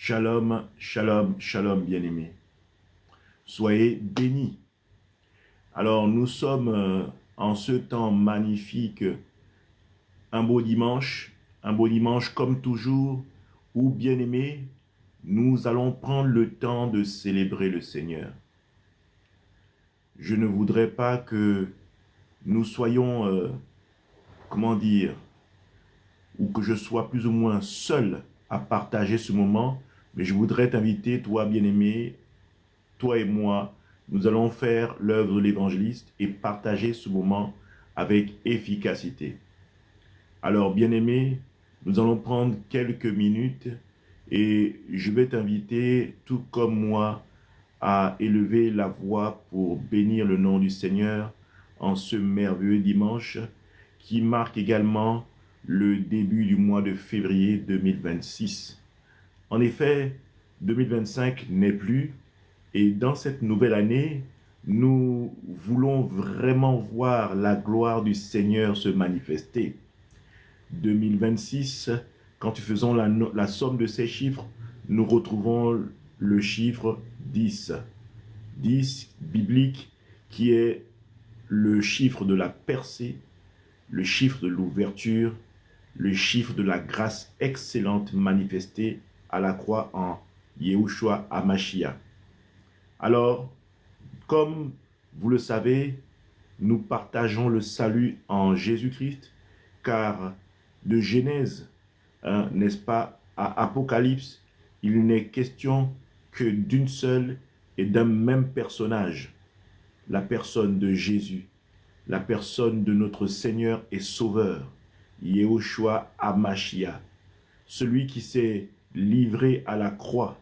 Shalom, shalom, shalom, bien-aimés. Soyez bénis. Alors, nous sommes en ce temps magnifique, un beau dimanche comme toujours, où, bien-aimés, nous allons prendre le temps de célébrer le Seigneur. Je ne voudrais pas que nous soyons, comment dire, ou que je sois plus ou moins seul à partager ce moment, mais je voudrais t'inviter, toi, bien-aimé, toi et moi, nous allons faire l'œuvre de l'évangéliste et partager ce moment avec efficacité. Alors, bien-aimé, nous allons prendre quelques minutes et je vais t'inviter, tout comme moi, à élever la voix pour bénir le nom du Seigneur en ce merveilleux dimanche qui marque également le début du mois de février 2026. En effet, 2025 n'est plus. Et dans cette nouvelle année, nous voulons vraiment voir la gloire du Seigneur se manifester. 2026, quand nous faisons la somme de ces chiffres, nous retrouvons le chiffre 10. 10 biblique qui est le chiffre de la percée, le chiffre de l'ouverture, le chiffre de la grâce excellente manifestée à la croix en Yehoshua HaMashiach. Alors, comme vous le savez, nous partageons le salut en Jésus-Christ, car de Genèse, n'est-ce pas, à Apocalypse, il n'est question que d'une seule et d'un même personnage, la personne de Jésus, la personne de notre Seigneur et Sauveur, Yehoshua HaMashiach, celui qui s'est livré à la croix,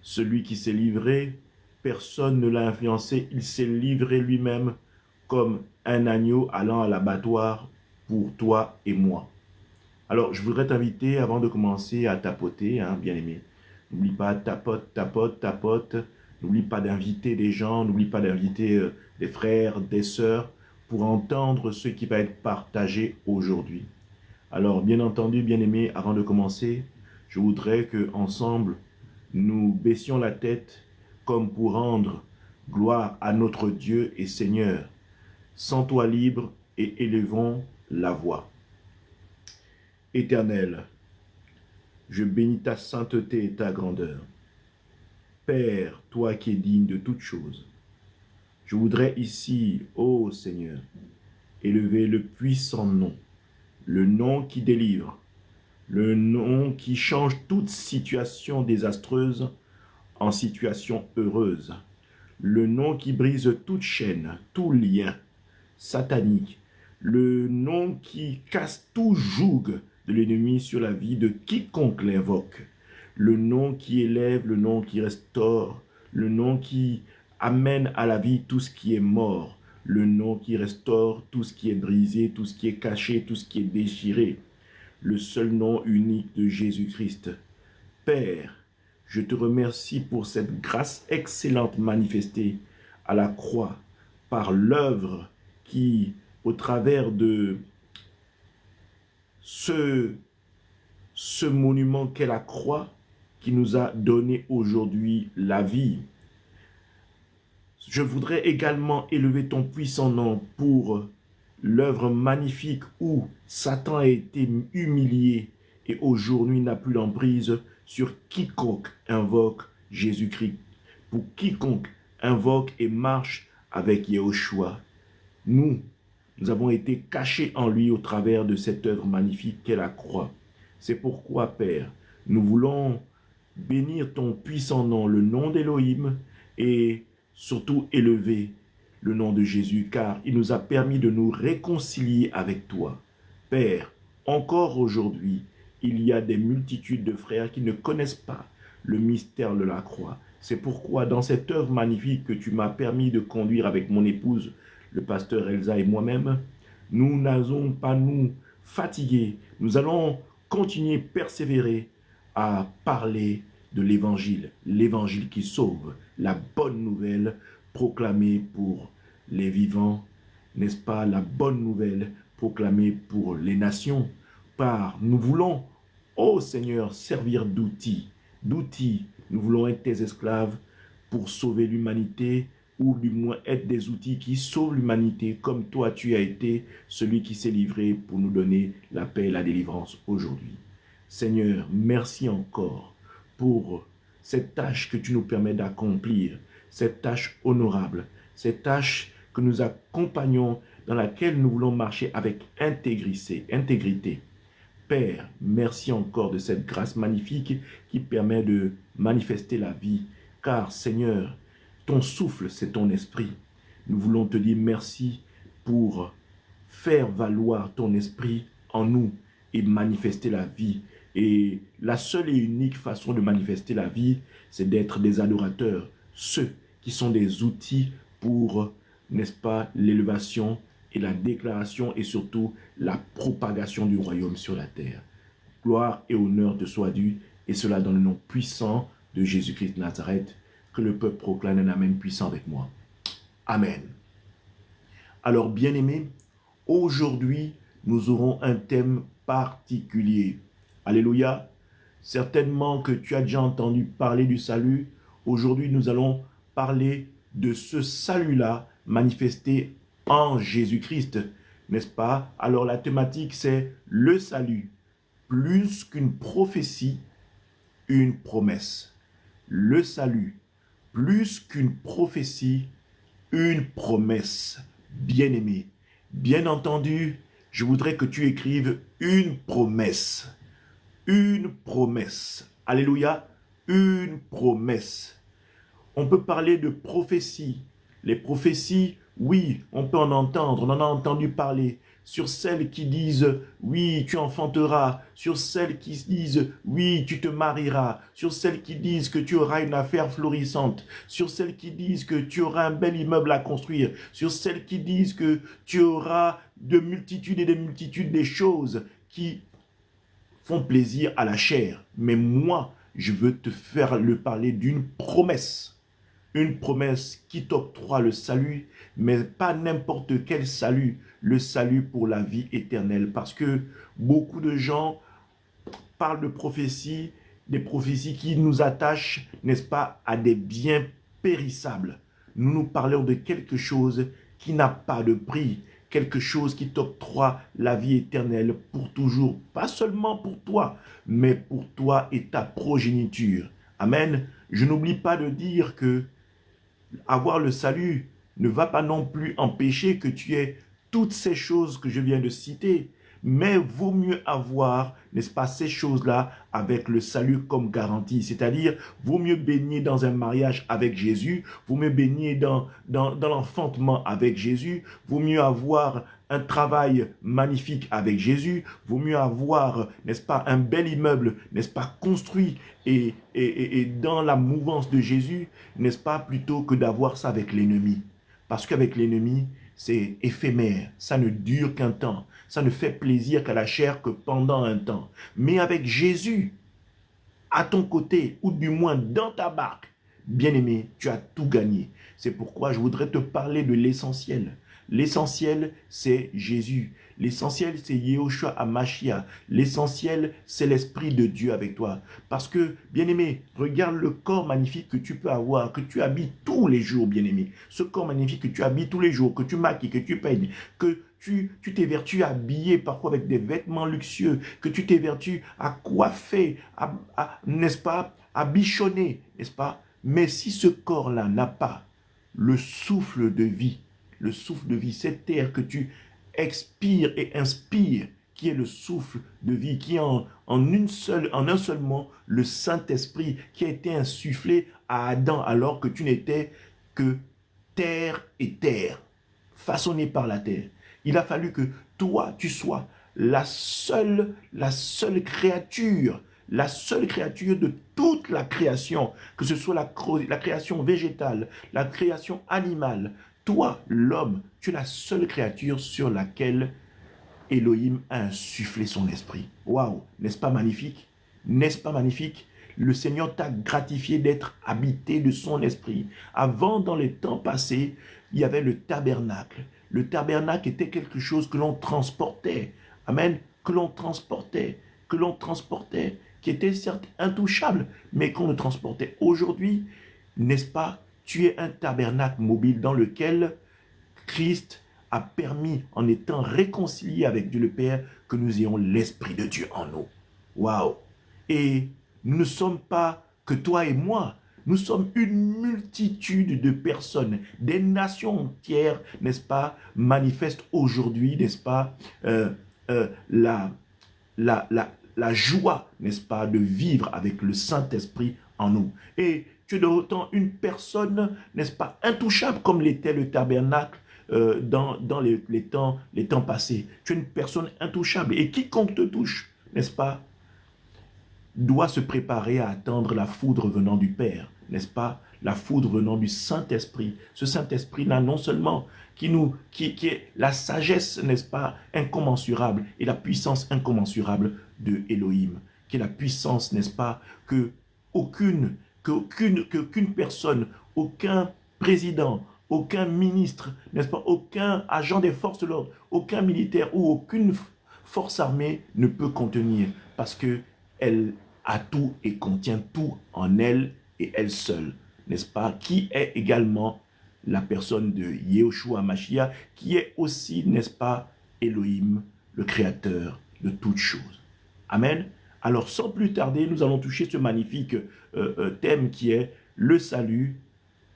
celui qui s'est livré. Personne ne l'a influencé, il s'est livré lui-même comme un agneau allant à l'abattoir pour toi et moi. Alors, je voudrais t'inviter, avant de commencer, à tapoter, bien-aimé. N'oublie pas, tapote, tapote, tapote. N'oublie pas d'inviter des gens, n'oublie pas d'inviter des frères, des sœurs, pour entendre ce qui va être partagé aujourd'hui. Alors, bien entendu, bien-aimé, avant de commencer, je voudrais qu'ensemble, nous baissions la tête comme pour rendre gloire à notre Dieu et Seigneur. Sens-toi libre et élevons la voix. Éternel, je bénis ta sainteté et ta grandeur. Père, toi qui es digne de toutes choses, je voudrais ici, ô Seigneur, élever le puissant nom, le nom qui délivre, le nom qui change toute situation désastreuse en situation heureuse, le nom qui brise toute chaîne, tout lien satanique, le nom qui casse tout joug de l'ennemi sur la vie de quiconque l'invoque, le nom qui élève, le nom qui restaure, le nom qui amène à la vie tout ce qui est mort, le nom qui restaure tout ce qui est brisé, tout ce qui est caché, tout ce qui est déchiré, le seul nom unique de Jésus-Christ. Père, je te remercie pour cette grâce excellente manifestée à la croix par l'œuvre qui, au travers de ce monument qu'est la croix, qui nous a donné aujourd'hui la vie. Je voudrais également élever ton puissant nom pour l'œuvre magnifique où Satan a été humilié et aujourd'hui n'a plus l'emprise sur quiconque invoque Jésus-Christ, pour quiconque invoque et marche avec Yehoshua. Nous avons été cachés en lui au travers de cette œuvre magnifique qu'est la croix. C'est pourquoi, Père, nous voulons bénir ton puissant nom, le nom d'Élohim, et surtout élever le nom de Jésus, car il nous a permis de nous réconcilier avec toi. Père, encore aujourd'hui, il y a des multitudes de frères qui ne connaissent pas le mystère de la croix. C'est pourquoi dans cette œuvre magnifique que tu m'as permis de conduire avec mon épouse, le pasteur Elsa et moi-même, nous n'allons pas nous fatiguer. Nous allons continuer, persévérer à parler de l'évangile qui sauve, la bonne nouvelle proclamée pour les vivants, n'est-ce pas, la bonne nouvelle proclamée pour les nations, car nous voulons, ô Seigneur, servir d'outil d'outils. Nous voulons être tes esclaves pour sauver l'humanité, ou du moins être des outils qui sauvent l'humanité, comme toi tu as été celui qui s'est livré pour nous donner la paix et la délivrance aujourd'hui. Seigneur, merci encore pour cette tâche que tu nous permets d'accomplir, cette tâche honorable, cette tâche que nous accompagnons, dans laquelle nous voulons marcher avec intégrité. Père, merci encore de cette grâce magnifique qui permet de manifester la vie, car Seigneur, ton souffle, c'est ton esprit. Nous voulons te dire merci pour faire valoir ton esprit en nous et manifester la vie. Et la seule et unique façon de manifester la vie, c'est d'être des adorateurs, ceux qui sont des outils pour, n'est-ce pas, l'élévation et la déclaration et surtout la propagation du royaume sur la terre. Gloire et honneur te soient dus, et cela dans le nom puissant de Jésus-Christ de Nazareth, que le peuple proclame un amen puissant avec moi. Amen. Alors, bien-aimés, aujourd'hui, nous aurons un thème particulier. Alléluia. Certainement que tu as déjà entendu parler du salut. Aujourd'hui, nous allons parler de ce salut-là manifesté en Jésus-Christ, n'est-ce pas? Alors, la thématique, c'est le salut. Plus qu'une prophétie, une promesse. Le salut. Plus qu'une prophétie, une promesse. Bien-aimé, bien entendu, je voudrais que tu écrives une promesse. Une promesse. Alléluia, une promesse. On peut parler de prophétie. Les prophéties, oui, on peut en entendre, on en a entendu parler. Sur celles qui disent, oui, tu enfanteras. Sur celles qui disent, oui, tu te marieras. Sur celles qui disent que tu auras une affaire florissante. Sur celles qui disent que tu auras un bel immeuble à construire. Sur celles qui disent que tu auras de multitudes et des multitudes des choses qui font plaisir à la chair. Mais moi, je veux te faire le parler d'une promesse. Une promesse qui t'octroie le salut, mais pas n'importe quel salut, le salut pour la vie éternelle. Parce que beaucoup de gens parlent de prophéties, des prophéties qui nous attachent, n'est-ce pas, à des biens périssables. Nous parlons de quelque chose qui n'a pas de prix, quelque chose qui t'octroie la vie éternelle pour toujours, pas seulement pour toi, mais pour toi et ta progéniture. Amen. Je n'oublie pas de dire que avoir le salut ne va pas non plus empêcher que tu aies toutes ces choses que je viens de citer, mais vaut mieux avoir, n'est-ce pas, ces choses-là avec le salut comme garantie. C'est-à-dire, vaut mieux baigner dans un mariage avec Jésus, vaut mieux baigner dans l'enfantement avec Jésus, vaut mieux avoir un travail magnifique avec Jésus, vaut mieux avoir, n'est-ce pas, un bel immeuble, n'est-ce pas, construit et dans la mouvance de Jésus, n'est-ce pas, plutôt que d'avoir ça avec l'ennemi. Parce qu'avec l'ennemi, c'est éphémère, ça ne dure qu'un temps, ça ne fait plaisir qu'à la chair que pendant un temps. Mais avec Jésus, à ton côté, ou du moins dans ta barque, bien-aimé, tu as tout gagné. C'est pourquoi je voudrais te parler de l'essentiel. L'essentiel, c'est Jésus. L'essentiel, c'est Yehoshua HaMashiach. L'essentiel, c'est l'Esprit de Dieu avec toi. Parce que, bien-aimé, regarde le corps magnifique que tu peux avoir, que tu habites tous les jours, bien-aimé. Ce corps magnifique que tu habites tous les jours, que tu maquilles, que tu peignes, que tu t'évertues à habiller parfois avec des vêtements luxueux, que tu t'évertues à coiffer, n'est-ce pas, à bichonner, n'est-ce pas? Mais si ce corps-là n'a pas le souffle de vie, cet air que tu expires et inspires, qui est le souffle de vie, qui est en un seul mot, le Saint-Esprit, qui a été insufflé à Adam alors que tu n'étais que terre et terre, façonné par la terre. Il a fallu que toi, tu sois la seule créature, de toute la création, que ce soit la création végétale, la création animale. Toi, l'homme, tu es la seule créature sur laquelle Elohim a insufflé son esprit. Waouh, n'est-ce pas magnifique? N'est-ce pas magnifique? Le Seigneur t'a gratifié d'être habité de son esprit. Avant, dans les temps passés, il y avait le tabernacle. Le tabernacle était quelque chose que l'on transportait. Amen. Que l'on transportait, qui était certes intouchable, mais qu'on le transportait. Aujourd'hui, n'est-ce pas, tu es un tabernacle mobile dans lequel Christ a permis, en étant réconcilié avec Dieu le Père, que nous ayons l'Esprit de Dieu en nous. Waouh! Et nous ne sommes pas que toi et moi. Nous sommes une multitude de personnes, des nations entières, n'est-ce pas, manifestent aujourd'hui, n'est-ce pas, la joie, n'est-ce pas, de vivre avec le Saint-Esprit en nous. Et tu es d'autant une personne, n'est-ce pas, intouchable comme l'était le tabernacle dans les temps passés. Tu es une personne intouchable. Et quiconque te touche, n'est-ce pas, doit se préparer à attendre la foudre venant du Père, n'est-ce pas? La foudre venant du Saint-Esprit. Ce Saint-Esprit-là, non seulement qui est la sagesse, n'est-ce pas, incommensurable, et la puissance incommensurable de Elohim, qui est la puissance, n'est-ce pas, qu'aucune personne, aucun président, aucun ministre, n'est-ce pas, aucun agent des forces de l'ordre, aucun militaire ou aucune force armée ne peut contenir, parce que elle a tout et contient tout en elle et elle seule, n'est-ce pas, qui est également la personne de Yeshua Mashiach, qui est aussi, n'est-ce pas, Elohim, le créateur de toutes choses. Amen. Alors, sans plus tarder, nous allons toucher ce magnifique thème qui est le salut,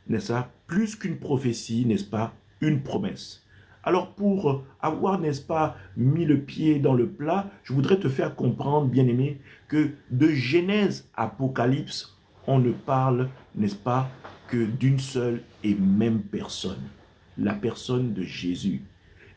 n'est-ce pas, plus qu'une prophétie, n'est-ce pas, une promesse. Alors, pour avoir, n'est-ce pas, mis le pied dans le plat, je voudrais te faire comprendre, bien-aimé, que de Genèse à Apocalypse, on ne parle, n'est-ce pas, que d'une seule et même personne, la personne de Jésus.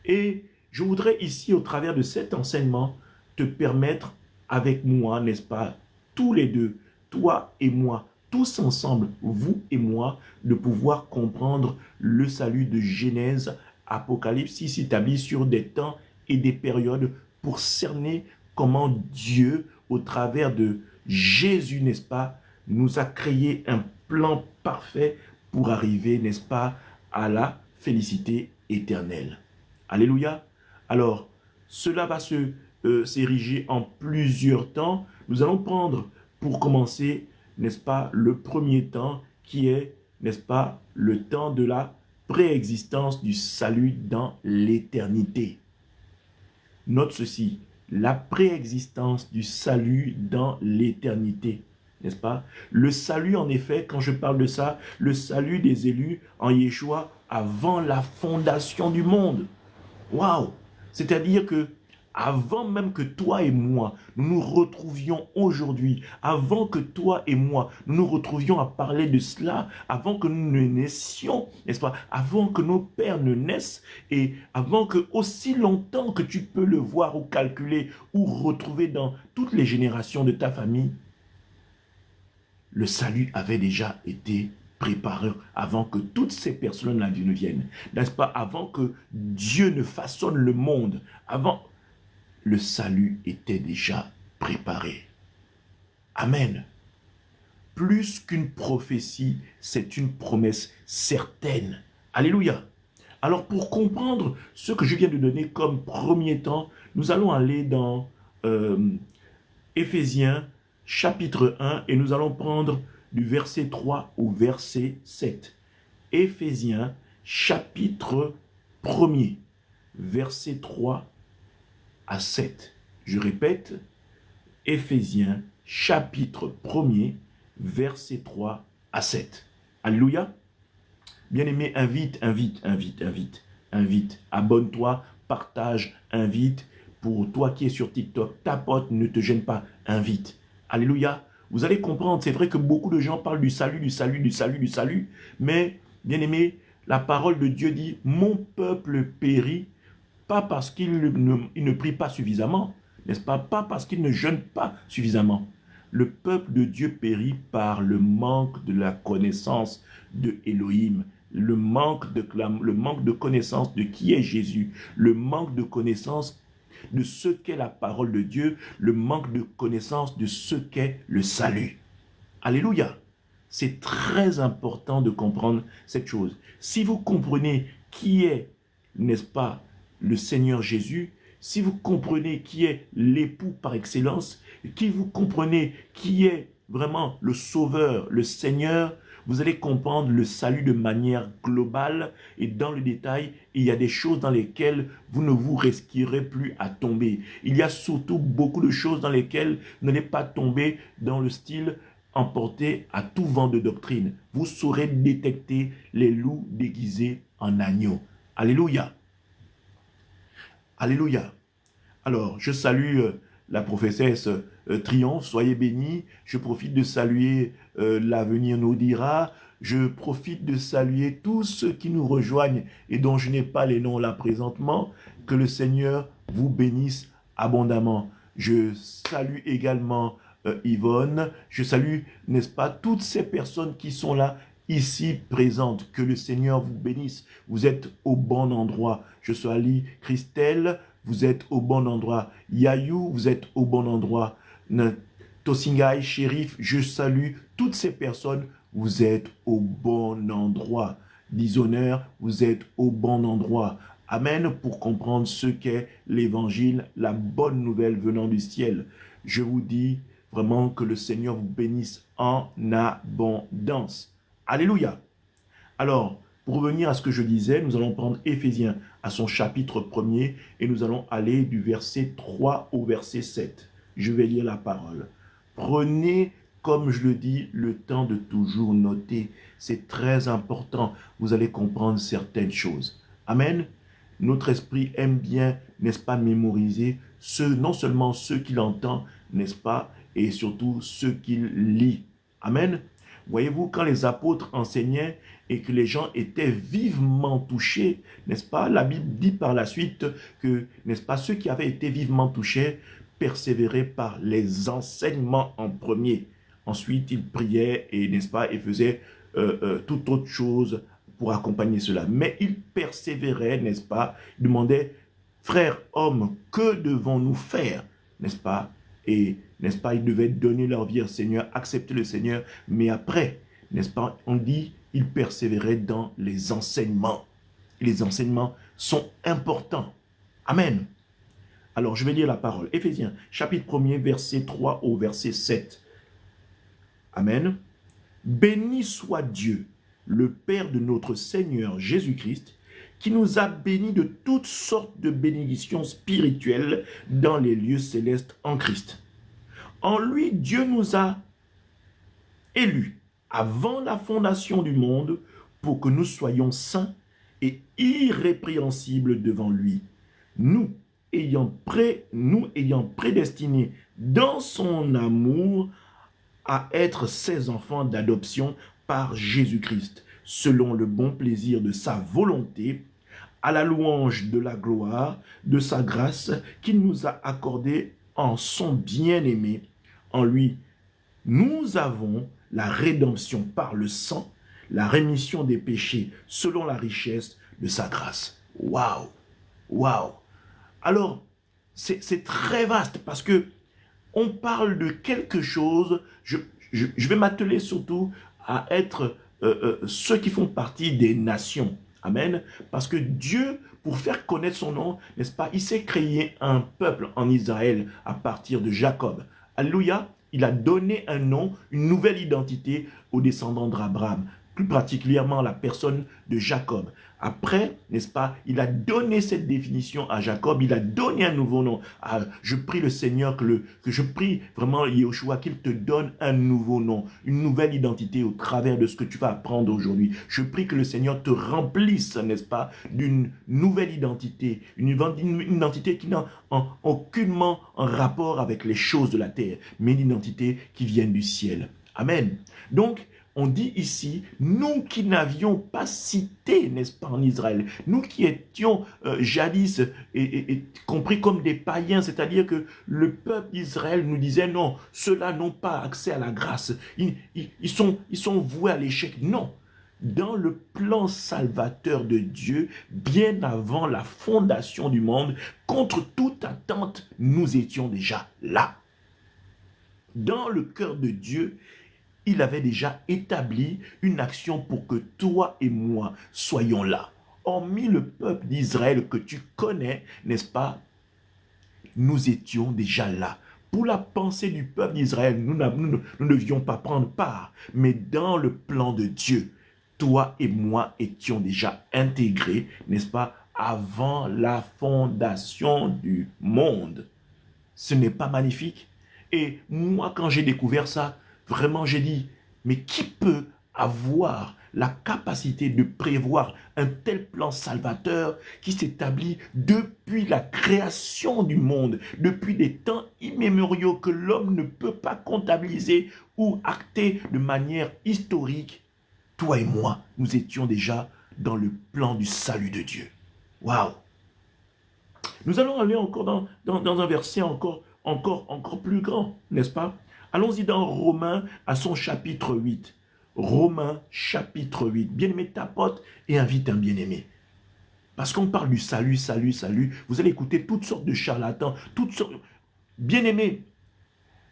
Et je voudrais ici, au travers de cet enseignement, te permettre avec moi, n'est-ce pas, tous les deux, toi et moi, tous ensemble, vous et moi, de pouvoir comprendre le salut de Genèse, Apocalypse, qui s'établit sur des temps et des périodes pour cerner comment Dieu, au travers de Jésus, n'est-ce pas, nous a créé un plan parfait pour arriver, n'est-ce pas, à la félicité éternelle. Alléluia. Alors, cela va s'ériger en plusieurs temps. Nous allons prendre, pour commencer, n'est-ce pas, le premier temps qui est, n'est-ce pas, le temps de la préexistence du salut dans l'éternité. Note ceci, la préexistence du salut dans l'éternité, n'est-ce pas? Le salut, en effet, quand je parle de ça, le salut des élus en Yeshua avant la fondation du monde. Waouh! C'est-à-dire que avant même que toi et moi, nous nous retrouvions aujourd'hui, avant que toi et moi, nous nous retrouvions à parler de cela, avant que nous ne naissions, n'est-ce pas, avant que nos pères ne naissent, et avant que aussi longtemps que tu peux le voir ou calculer ou retrouver dans toutes les générations de ta famille, le salut avait déjà été préparé avant que toutes ces personnes-là ne viennent, n'est-ce pas, avant que Dieu ne façonne le monde, avant... Le salut était déjà préparé. Amen. Plus qu'une prophétie, c'est une promesse certaine. Alléluia. Alors, pour comprendre ce que je viens de donner comme premier temps, nous allons aller dans Éphésiens chapitre 1 et nous allons prendre du verset 3 au verset 7. Éphésiens chapitre 1er, verset 3 à 7. Je répète, Éphésiens chapitre 1er, verset 3 à 7. Alléluia. Bien-aimé, invite. Abonne-toi, partage, invite. Pour toi qui es sur TikTok, tapote, ne te gêne pas, invite. Alléluia. Vous allez comprendre, c'est vrai que beaucoup de gens parlent du salut, mais, bien-aimé, la parole de Dieu dit, mon peuple périt, pas parce qu'il ne prie pas suffisamment, n'est-ce pas? Pas parce qu'il ne jeûne pas suffisamment. Le peuple de Dieu périt par le manque de la connaissance de Elohim, le manque de connaissance de qui est Jésus, le manque de connaissance de ce qu'est la parole de Dieu, le manque de connaissance de ce qu'est le salut. Alléluia. C'est très important de comprendre cette chose. Si vous comprenez qui est, n'est-ce pas, le Seigneur Jésus, si vous comprenez qui est l'époux par excellence, qui vous comprenez qui est vraiment le Sauveur, le Seigneur, vous allez comprendre le salut de manière globale et dans le détail, il y a des choses dans lesquelles vous ne vous risquerez plus à tomber. Il y a surtout beaucoup de choses dans lesquelles vous n'allez pas tomber dans le style emporté à tout vent de doctrine. Vous saurez détecter les loups déguisés en agneaux. Alléluia. Alléluia. Alors, je salue la prophétesse Triomphe, soyez bénis. Je profite de saluer l'avenir nous dira. Je profite de saluer tous ceux qui nous rejoignent et dont je n'ai pas les noms là présentement. Que le Seigneur vous bénisse abondamment. Je salue également Yvonne. Je salue, n'est-ce pas, toutes ces personnes qui sont là, ici présentes. Que le Seigneur vous bénisse. Vous êtes au bon endroit. Je salue Christelle. Vous êtes au bon endroit. Yayou, vous êtes au bon endroit. Tosingai, Shérif, je salue toutes ces personnes. Vous êtes au bon endroit. Dishonneur, vous êtes au bon endroit. Amen, pour comprendre ce qu'est l'évangile, la bonne nouvelle venant du ciel. Je vous dis vraiment que le Seigneur vous bénisse en abondance. Alléluia. Alors, pour revenir à ce que je disais, nous allons prendre Éphésiens à son chapitre 1er et nous allons aller du verset 3 au verset 7. Je vais lire la parole. Prenez, comme je le dis, le temps de toujours noter. C'est très important. Vous allez comprendre certaines choses. Amen. Notre esprit aime bien, n'est-ce pas, mémoriser non seulement ceux qu'il entend, n'est-ce pas, et surtout ceux qu'il lit. Amen. Voyez-vous, quand les apôtres enseignaient et que les gens étaient vivement touchés, n'est-ce pas? La Bible dit par la suite que, n'est-ce pas, ceux qui avaient été vivement touchés persévéraient par les enseignements en premier. Ensuite, ils priaient et, n'est-ce pas, et faisaient toute autre chose pour accompagner cela. Mais ils persévéraient, n'est-ce pas? Ils demandaient, frères, hommes, que devons-nous faire? N'est-ce pas? Et, n'est-ce pas, ils devaient donner leur vie au Seigneur, accepter le Seigneur. Mais après, n'est-ce pas, on dit, ils persévéraient dans les enseignements. Et les enseignements sont importants. Amen. Alors, je vais lire la parole. Éphésiens, chapitre 1er, verset 3 au verset 7. Amen. Béni soit Dieu, le Père de notre Seigneur Jésus-Christ, qui nous a bénis de toutes sortes de bénédictions spirituelles dans les lieux célestes en Christ. En lui, Dieu nous a élus avant la fondation du monde pour que nous soyons saints et irrépréhensibles devant lui. Nous ayant prédestinés dans son amour à être ses enfants d'adoption par Jésus-Christ, selon le bon plaisir de sa volonté, à la louange de la gloire, de sa grâce qu'il nous a accordée en son bien-aimé. En lui, nous avons la rédemption par le sang, la rémission des péchés selon la richesse de sa grâce. Waouh! Waouh! Alors, c'est très vaste parce que on parle de quelque chose, je vais m'atteler surtout à être ceux qui font partie des nations. Amen. Parce que Dieu, pour faire connaître son nom, n'est-ce pas, il s'est créé un peuple en Israël à partir de Jacob. Alléluia. Il a donné un nom, une nouvelle identité aux descendants d'Abraham, plus particulièrement la personne de Jacob. Après, n'est-ce pas, il a donné cette définition à Jacob, il a donné un nouveau nom. Je prie le Seigneur, que je prie vraiment Yeshua qu'il te donne un nouveau nom, une nouvelle identité au travers de ce que tu vas apprendre aujourd'hui. Je prie que le Seigneur te remplisse, n'est-ce pas, d'une nouvelle identité, une identité qui n'a aucunement un rapport avec les choses de la terre, mais une identité qui vient du ciel. Amen. Donc, on dit ici, nous qui n'avions pas cité, n'est-ce pas, en Israël, nous qui étions jadis et compris comme des païens, c'est-à-dire que le peuple d'Israël nous disait non, ceux-là n'ont pas accès à la grâce, ils sont voués à l'échec. Non, dans le plan salvateur de Dieu, bien avant la fondation du monde, contre toute attente, nous étions déjà là. Dans le cœur de Dieu, il avait déjà établi une action pour que toi et moi soyons là. Hormis le peuple d'Israël que tu connais, n'est-ce pas? nous étions déjà là. Pour la pensée du peuple d'Israël, nous ne devions pas prendre part, mais dans le plan de Dieu, toi et moi étions déjà intégrés, n'est-ce pas, avant la fondation du monde. Ce n'est pas magnifique? Et moi, quand j'ai découvert ça, vraiment, j'ai dit, mais qui peut avoir la capacité de prévoir un tel plan salvateur qui s'établit depuis la création du monde, depuis des temps immémoriaux que l'homme ne peut pas comptabiliser ou acter de manière historique? Toi et moi, nous étions déjà dans le plan du salut de Dieu. Waouh! Nous allons aller encore dans un verset encore plus grand, n'est-ce pas? Allons-y dans Romains à son chapitre 8. Romains chapitre 8. Bien-aimé, tapote et invite un bien-aimé. Parce qu'on parle du salut, salut, salut. Vous allez écouter toutes sortes de charlatans, toutes sortes. Bien-aimé,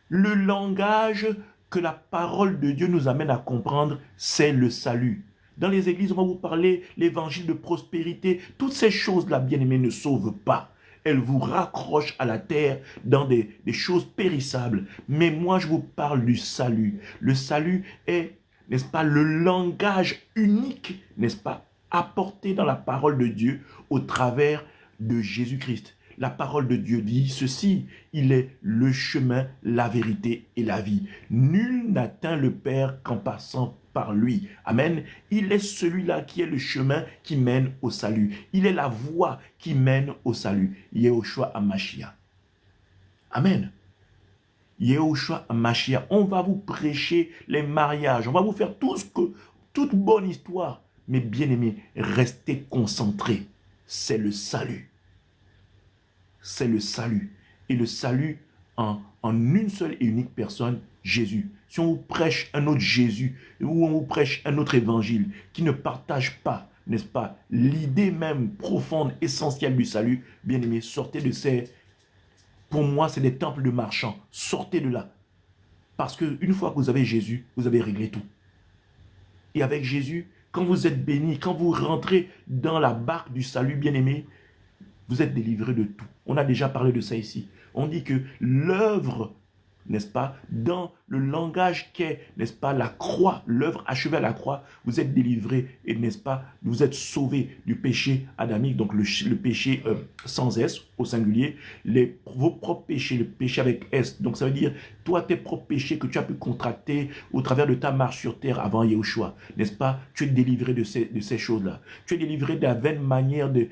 le langage que la parole de Dieu nous amène à comprendre, c'est le salut. Dans les églises, on va vous parler l'évangile de prospérité. Toutes ces choses-là, bien-aimés, ne sauvent pas. Elles vous raccrochent à la terre dans des choses périssables. Mais moi, je vous parle du salut. Le salut est, n'est-ce pas, le langage unique, n'est-ce pas, apporté dans la parole de Dieu au travers de Jésus-Christ. La parole de Dieu dit ceci, il est le chemin, la vérité et la vie. Nul n'atteint le Père qu'en passant par lui. Amen. Il est celui-là qui est le chemin qui mène au salut. Il est la voie qui mène au salut. Yehoshua HaMashiach. Amen. Yehoshua HaMashiach. On va vous prêcher les mariages. On va vous faire toute bonne histoire. Mais bien aimés, restez concentrés. C'est le salut. C'est le salut. Et le salut en une seule et unique personne, Jésus. Si on vous prêche un autre Jésus, ou on vous prêche un autre évangile qui ne partage pas, n'est-ce pas, l'idée même profonde, essentielle du salut, bien aimé, sortez de ces... Pour moi, c'est des temples de marchands. Sortez de là. Parce qu'une fois que vous avez Jésus, vous avez réglé tout. Et avec Jésus, quand vous êtes béni, quand vous rentrez dans la barque du salut, bien aimé, vous êtes délivré de tout. On a déjà parlé de ça ici. On dit que l'œuvre, n'est-ce pas, dans le langage qu'est, n'est-ce pas, la croix, l'œuvre achevée à la croix, vous êtes délivré et, n'est-ce pas, vous êtes sauvé du péché adamique, donc le péché sans S au singulier, vos propres péchés, le péché avec S, donc ça veut dire, toi, tes propres péchés que tu as pu contracter au travers de ta marche sur terre avant Yahushua, n'est-ce pas, tu es délivré de ces choses-là. Tu es délivré de la vaine manière de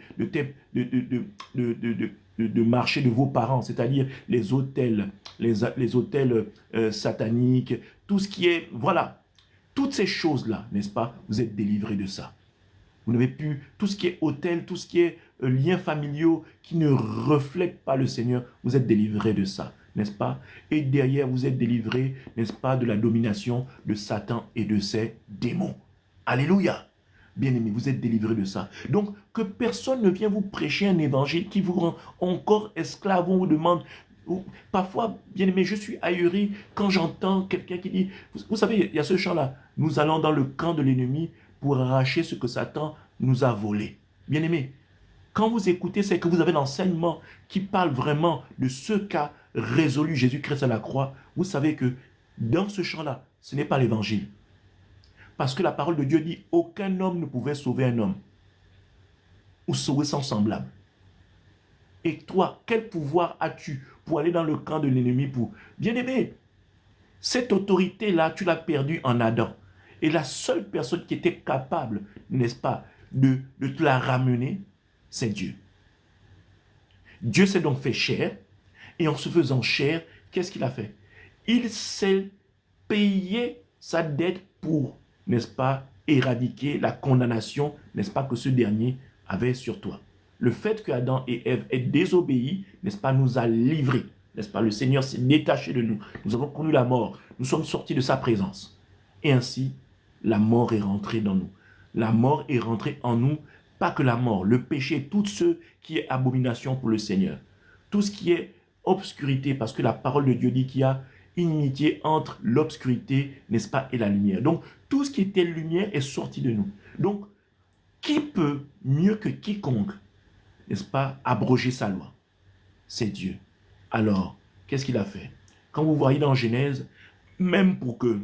marcher de vos parents, c'est-à-dire les autels, les autels sataniques, tout ce qui est, voilà, toutes ces choses-là, n'est-ce pas, vous êtes délivrés de ça. Vous n'avez plus, tout ce qui est autel, tout ce qui est liens familiaux qui ne reflètent pas le Seigneur, vous êtes délivrés de ça, n'est-ce pas? Et derrière, vous êtes délivrés, n'est-ce pas, de la domination de Satan et de ses démons. Alléluia! Bien-aimés, vous êtes délivrés de ça. Donc, que personne ne vienne vous prêcher un évangile qui vous rend encore esclave. On vous demande, parfois, bien-aimés, je suis ahuri quand j'entends quelqu'un qui dit, vous savez, il y a ce chant-là, nous allons dans le camp de l'ennemi pour arracher ce que Satan nous a volé. Bien-aimés, quand vous écoutez, c'est que vous avez l'enseignement qui parle vraiment de ce qu'a résolu Jésus-Christ à la croix. Vous savez que dans ce chant-là, ce n'est pas l'évangile. Parce que la parole de Dieu dit, aucun homme ne pouvait sauver un homme ou sauver son semblable. Et toi, quel pouvoir as-tu pour aller dans le camp de l'ennemi pour... Bien-aimé, cette autorité-là, tu l'as perdue en Adam. Et la seule personne qui était capable, n'est-ce pas, de te la ramener, c'est Dieu. Dieu s'est donc fait chair, et en se faisant chair, qu'est-ce qu'il a fait? Il s'est payé sa dette pour, n'est-ce pas, éradiquer la condamnation, n'est-ce pas, que ce dernier avait sur toi. Le fait que Adam et Ève aient désobéi, n'est-ce pas, nous a livrés, n'est-ce pas, le Seigneur s'est détaché de nous. Nous avons connu la mort, nous sommes sortis de sa présence. Et ainsi, la mort est rentrée dans nous. La mort est rentrée en nous, pas que la mort, le péché, tout ce qui est abomination pour le Seigneur. Tout ce qui est obscurité, parce que la parole de Dieu dit qu'il y a inimitié entre l'obscurité, n'est-ce pas, et la lumière. Donc, tout ce qui était lumière est sorti de nous. Donc, qui peut, mieux que quiconque, n'est-ce pas, abroger sa loi? C'est Dieu. Alors, qu'est-ce qu'il a fait? Quand vous voyez dans Genèse, même pour que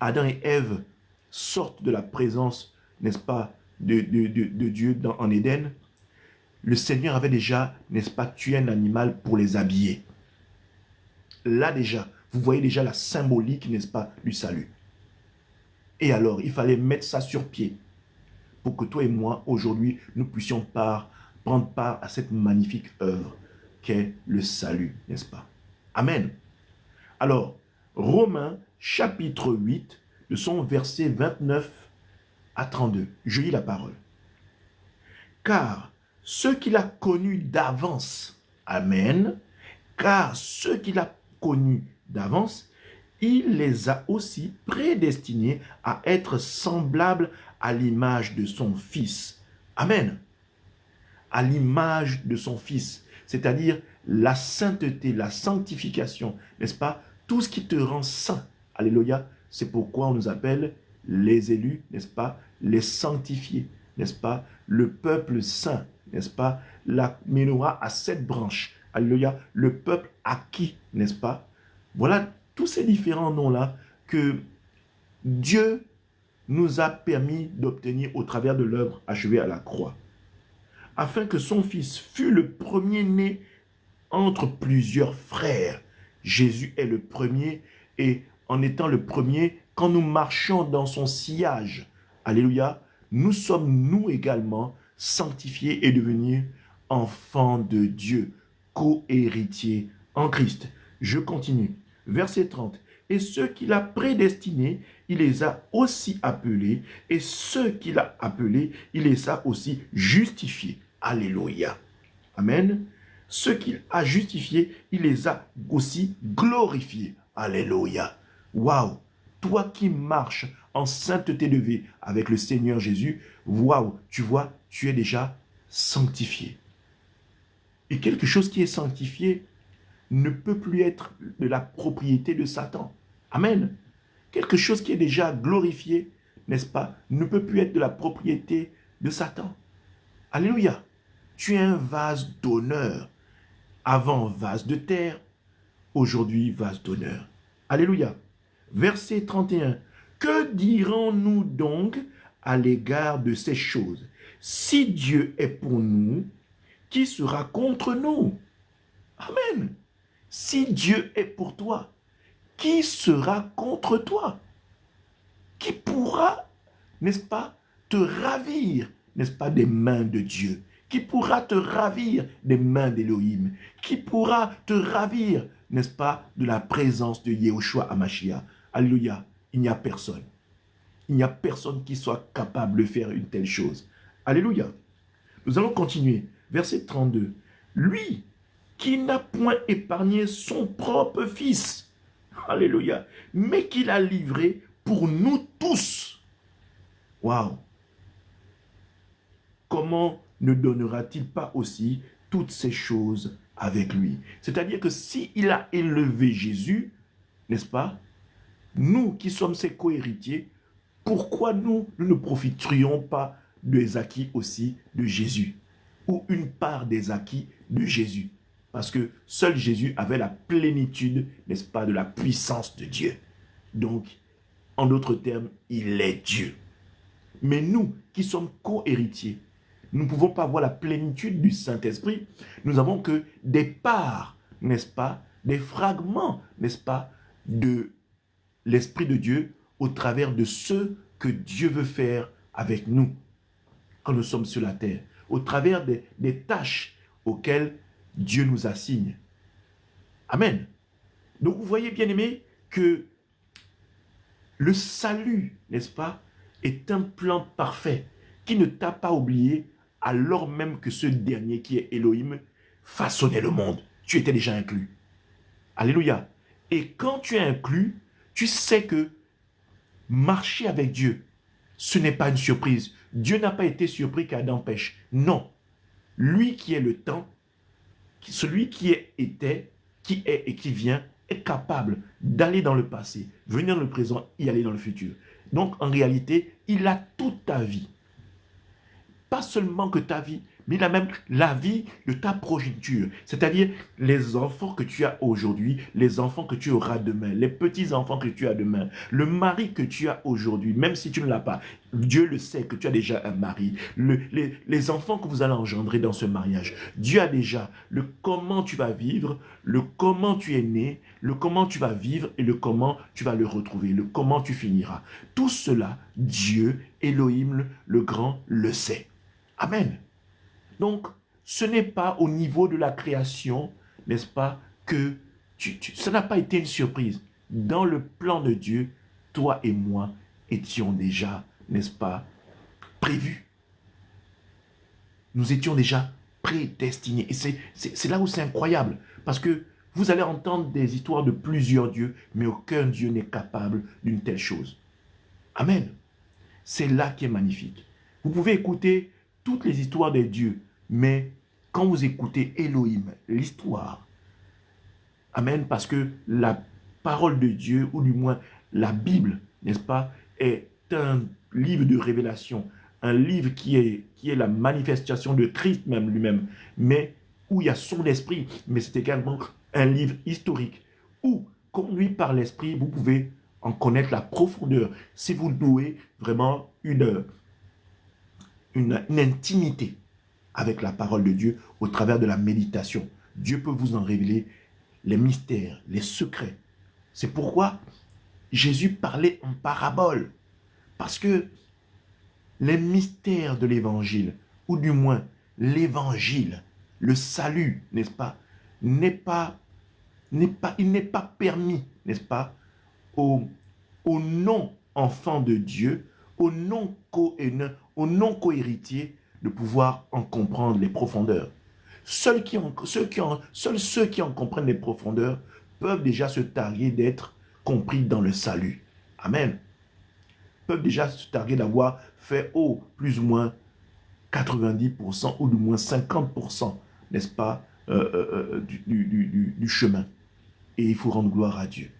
Adam et Ève sortent de la présence, n'est-ce pas, de Dieu en Éden, le Seigneur avait déjà, n'est-ce pas, tué un animal pour les habiller. Là déjà, vous voyez déjà la symbolique, n'est-ce pas, du salut. Et alors, il fallait mettre ça sur pied pour que toi et moi, aujourd'hui, nous puissions prendre part à cette magnifique œuvre qu'est le salut, n'est-ce pas? Amen. Alors, Romains chapitre 8, de son verset 29 à 32. Je lis la parole. Car ceux qu'il a connus d'avance, amen, car ceux qu'il a connus d'avance, il les a aussi prédestinés à être semblables à l'image de son Fils. Amen. À l'image de son Fils, c'est-à-dire la sainteté, la sanctification, n'est-ce pas? Tout ce qui te rend saint. Alléluia. C'est pourquoi on nous appelle les élus, n'est-ce pas? Les sanctifiés, n'est-ce pas? Le peuple saint, n'est-ce pas? La menorah à 7 branches. Alléluia. Le peuple acquis, n'est-ce pas? Voilà tous ces différents noms-là que Dieu nous a permis d'obtenir au travers de l'œuvre achevée à la croix, afin que son Fils fût le premier-né entre plusieurs frères. Jésus est le premier, et en étant le premier, quand nous marchons dans son sillage, alléluia, nous sommes nous également sanctifiés et devenus enfants de Dieu, co-héritiers en Christ. Je continue. Verset 30. Et ceux qu'il a prédestinés, il les a aussi appelés. Et ceux qu'il a appelés, il les a aussi justifiés. Alléluia. Amen. Ceux qu'il a justifiés, il les a aussi glorifiés. Alléluia. Waouh. Toi qui marches en sainteté de vie avec le Seigneur Jésus, waouh, tu vois, tu es déjà sanctifié. Et quelque chose qui est sanctifié ne peut plus être de la propriété de Satan. Amen. Quelque chose qui est déjà glorifié, n'est-ce pas, ne peut plus être de la propriété de Satan. Alléluia. Tu es un vase d'honneur. Avant, vase de terre. Aujourd'hui, vase d'honneur. Alléluia. Verset 31. Que dirons-nous donc à l'égard de ces choses? Si Dieu est pour nous, qui sera contre nous? Amen. Si Dieu est pour toi, qui sera contre toi? Qui pourra, n'est-ce pas, te ravir, n'est-ce pas, des mains de Dieu? Qui pourra te ravir des mains d'Élohim? Qui pourra te ravir, n'est-ce pas, de la présence de Yahushua Hamashiach? Alléluia. Il n'y a personne. Il n'y a personne qui soit capable de faire une telle chose. Alléluia. Nous allons continuer. Verset 32. Lui qui n'a point épargné son propre Fils, alléluia, mais qui l'a livré pour nous tous. Waouh! Comment ne donnera-t-il pas aussi toutes ces choses avec lui? C'est-à-dire que s'il a élevé Jésus, n'est-ce pas, nous qui sommes ses co-héritiers, pourquoi nous ne profiterions pas des acquis aussi de Jésus, ou une part des acquis de Jésus? Parce que seul Jésus avait la plénitude, n'est-ce pas, de la puissance de Dieu. Donc, en d'autres termes, il est Dieu. Mais nous, qui sommes co-héritiers, nous ne pouvons pas avoir la plénitude du Saint-Esprit. Nous n'avons que des parts, n'est-ce pas, des fragments, n'est-ce pas, de l'Esprit de Dieu au travers de ce que Dieu veut faire avec nous quand nous sommes sur la terre, au travers des tâches auxquelles Dieu nous assigne. Amen. Donc vous voyez, bien-aimés, que le salut, n'est-ce pas, est un plan parfait qui ne t'a pas oublié alors même que ce dernier qui est Elohim façonnait le monde. Tu étais déjà inclus. Alléluia. Et quand tu es inclus, tu sais que marcher avec Dieu, ce n'est pas une surprise. Dieu n'a pas été surpris qu'Adam pêche. Non. Lui qui est le temps, celui qui était, qui est et qui vient, est capable d'aller dans le passé, venir dans le présent et aller dans le futur. Donc, en réalité, il a toute ta vie. Pas seulement que ta vie, mais il a même la vie de ta progéniture, c'est-à-dire les enfants que tu as aujourd'hui, les enfants que tu auras demain, les petits-enfants que tu as demain, le mari que tu as aujourd'hui, même si tu ne l'as pas. Dieu le sait que tu as déjà un mari, les enfants que vous allez engendrer dans ce mariage. Dieu a déjà le comment tu vas vivre, le comment tu es né, le comment tu vas vivre et le comment tu vas le retrouver, le comment tu finiras. Tout cela, Dieu, Elohim, le grand, le sait. Amen. Donc, ce n'est pas au niveau de la création, n'est-ce pas, que ça n'a pas été une surprise. Dans le plan de Dieu, toi et moi étions déjà, n'est-ce pas, prévus. Nous étions déjà prédestinés. Et c'est là où c'est incroyable. Parce que vous allez entendre des histoires de plusieurs dieux, mais aucun Dieu n'est capable d'une telle chose. Amen. C'est là qui est magnifique. Vous pouvez écouter toutes les histoires des dieux, mais quand vous écoutez Elohim, l'histoire, amen, parce que la parole de Dieu, ou du moins la Bible, n'est-ce pas, est un livre de révélation, un livre qui est la manifestation de Christ même lui-même, mais où il y a son esprit, mais c'est également un livre historique, où, conduit par l'esprit, vous pouvez en connaître la profondeur, si vous nouez vraiment une intimité avec la parole de Dieu au travers de la méditation. Dieu peut vous en révéler les mystères, les secrets. C'est pourquoi Jésus parlait en parabole. Parce que les mystères de l'évangile, ou du moins l'évangile, le salut, n'est-ce pas, il n'est pas permis, n'est-ce pas, aux non-enfants de Dieu, aux non-co-héritiers de pouvoir en comprendre les profondeurs. Seuls ceux qui en comprennent les profondeurs peuvent déjà se targuer d'être compris dans le salut. Amen. Peuvent déjà se targuer d'avoir fait plus ou moins 90% ou du moins 50%, n'est-ce pas, du chemin. Et il faut rendre gloire à Dieu.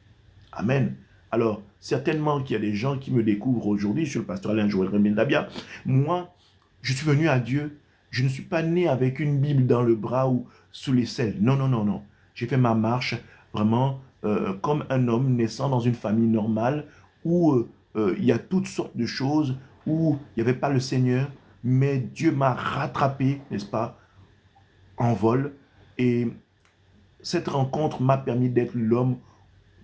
Amen. Alors, certainement qu'il y a des gens qui me découvrent aujourd'hui, je suis le pasteur Alain Joël Remendabia. Moi, je suis venu à Dieu. Je ne suis pas né avec une Bible dans le bras ou sous l'aisselle. Non, non, non, non. J'ai fait ma marche vraiment comme un homme naissant dans une famille normale où il y a toutes sortes de choses, où il n'y avait pas le Seigneur, mais Dieu m'a rattrapé, n'est-ce pas, en vol. Et cette rencontre m'a permis d'être l'homme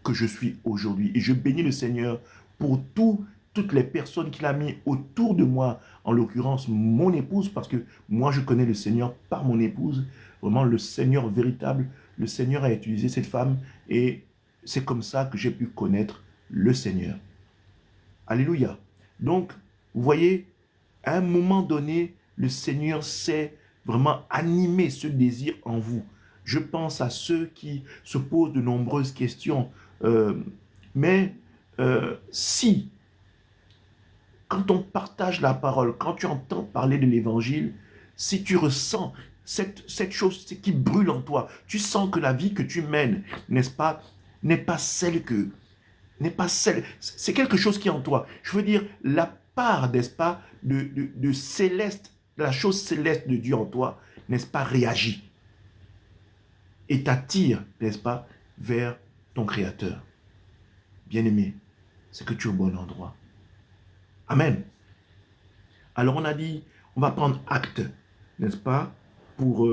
que je suis aujourd'hui. Et je bénis le Seigneur pour toutes les personnes qu'il a mis autour de moi, en l'occurrence mon épouse, parce que moi je connais le Seigneur par mon épouse, vraiment le Seigneur véritable. Le Seigneur a utilisé cette femme et c'est comme ça que j'ai pu connaître le Seigneur. Alléluia. Donc, vous voyez, à un moment donné, le Seigneur sait vraiment animer ce désir en vous. Je pense à ceux qui se posent de nombreuses questions. Si, quand on partage la parole, quand tu entends parler de l'évangile, si tu ressens cette chose qui brûle en toi, tu sens que la vie que tu mènes, n'est-ce pas, n'est pas celle, c'est quelque chose qui est en toi. Je veux dire, la part, n'est-ce pas, de céleste, de la chose céleste de Dieu en toi, n'est-ce pas, réagit et t'attire, n'est-ce pas, vers ton Créateur. Bien-aimé, c'est que tu es au bon endroit. Amen. Alors on a dit, on va prendre acte, n'est-ce pas, pour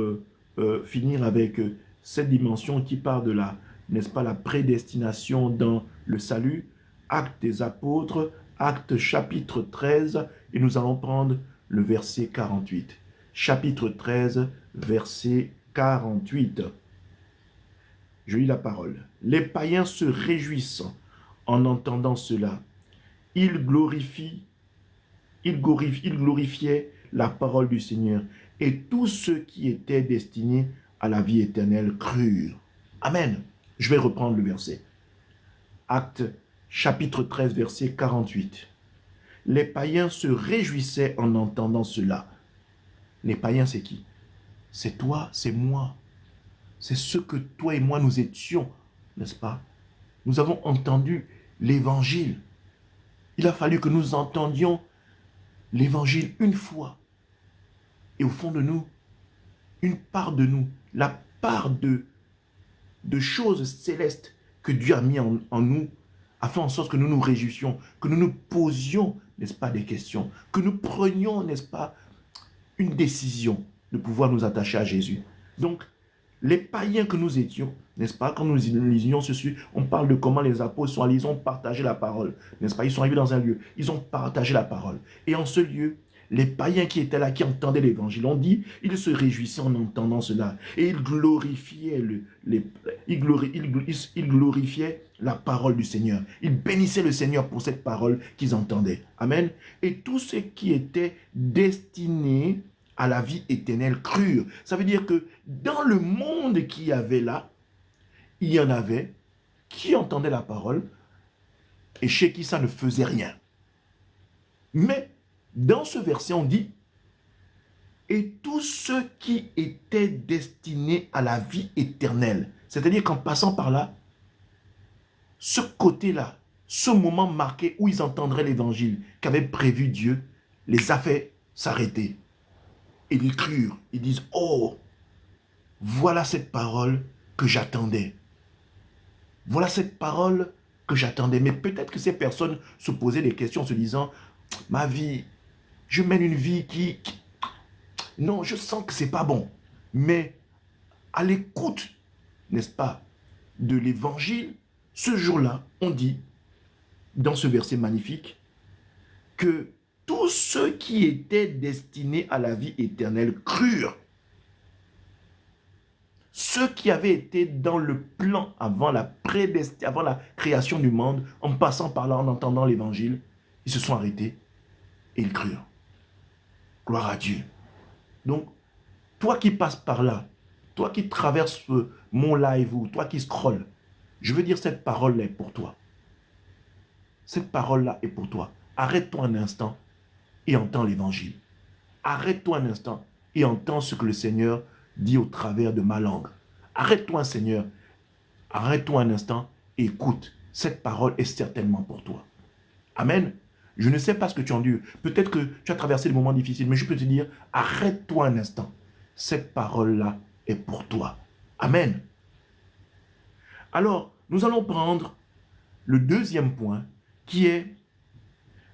finir avec cette dimension qui part de la, n'est-ce pas, la prédestination dans le salut. Acte des apôtres, acte chapitre 13, et nous allons prendre le verset 48. Chapitre 13, verset 48. Je lis la parole. Les païens se réjouissent en entendant cela. Ils glorifiaient la parole du Seigneur. Et tous ceux qui étaient destinés à la vie éternelle crurent. Amen. Je vais reprendre le verset. Acte chapitre 13, verset 48. Les païens se réjouissaient en entendant cela. Les païens, c'est qui? C'est toi, c'est moi. C'est ce que toi et moi nous étions, n'est-ce pas? Nous avons entendu l'évangile. Il a fallu que nous entendions l'évangile une fois. Et au fond de nous, une part de nous, la part de choses célestes que Dieu a mis en nous, a fait en sorte que nous nous réjouissions, que nous nous posions, n'est-ce pas, des questions, que nous prenions, n'est-ce pas, une décision de pouvoir nous attacher à Jésus. Donc, les païens que nous étions, n'est-ce pas, quand nous lisions ceci, on parle de comment les apôtres sont allés, ils ont partagé la parole, n'est-ce pas, ils sont arrivés dans un lieu, ils ont partagé la parole. Et en ce lieu, les païens qui étaient là, qui entendaient l'évangile, on dit, ils se réjouissaient en entendant cela. Et ils glorifiaient, ils glorifiaient la parole du Seigneur. Ils bénissaient le Seigneur pour cette parole qu'ils entendaient. Amen. Et tous ceux qui étaient destinés à la vie éternelle crurent. Ça veut dire que dans le monde qu'il y avait là, il y en avait qui entendaient la parole et chez qui ça ne faisait rien. Mais dans ce verset, on dit « Et tous ceux qui étaient destinés à la vie éternelle », c'est-à-dire qu'en passant par là, ce côté-là, ce moment marqué où ils entendraient l'évangile qu'avait prévu Dieu, les a fait s'arrêter. Et ils crurent, ils disent « Oh, voilà cette parole que j'attendais. Voilà cette parole que j'attendais. » Mais peut-être que ces personnes se posaient des questions en se disant « Ma vie, je mène une vie qui... Non, je sens que c'est pas bon. » Mais à l'écoute, n'est-ce pas, de l'évangile, ce jour-là, on dit, dans ce verset magnifique, que tous ceux qui étaient destinés à la vie éternelle crurent. Ceux qui avaient été dans le plan avant la création du monde, en passant par là, en entendant l'évangile, ils se sont arrêtés et ils crurent. Gloire à Dieu. Donc, toi qui passes par là, toi qui traverses mon live ou toi qui scrolles, je veux dire cette parole-là est pour toi. Cette parole-là est pour toi. Arrête-toi un instant et entends l'évangile. Arrête-toi un instant et entends ce que le Seigneur dit au travers de ma langue. Arrête-toi, Seigneur. Arrête-toi un instant et écoute. Cette parole est certainement pour toi. Amen. Je ne sais pas ce que tu en dis. Peut-être que tu as traversé des moments difficiles, mais je peux te dire, arrête-toi un instant. Cette parole-là est pour toi. Amen. Alors, nous allons prendre le deuxième point qui est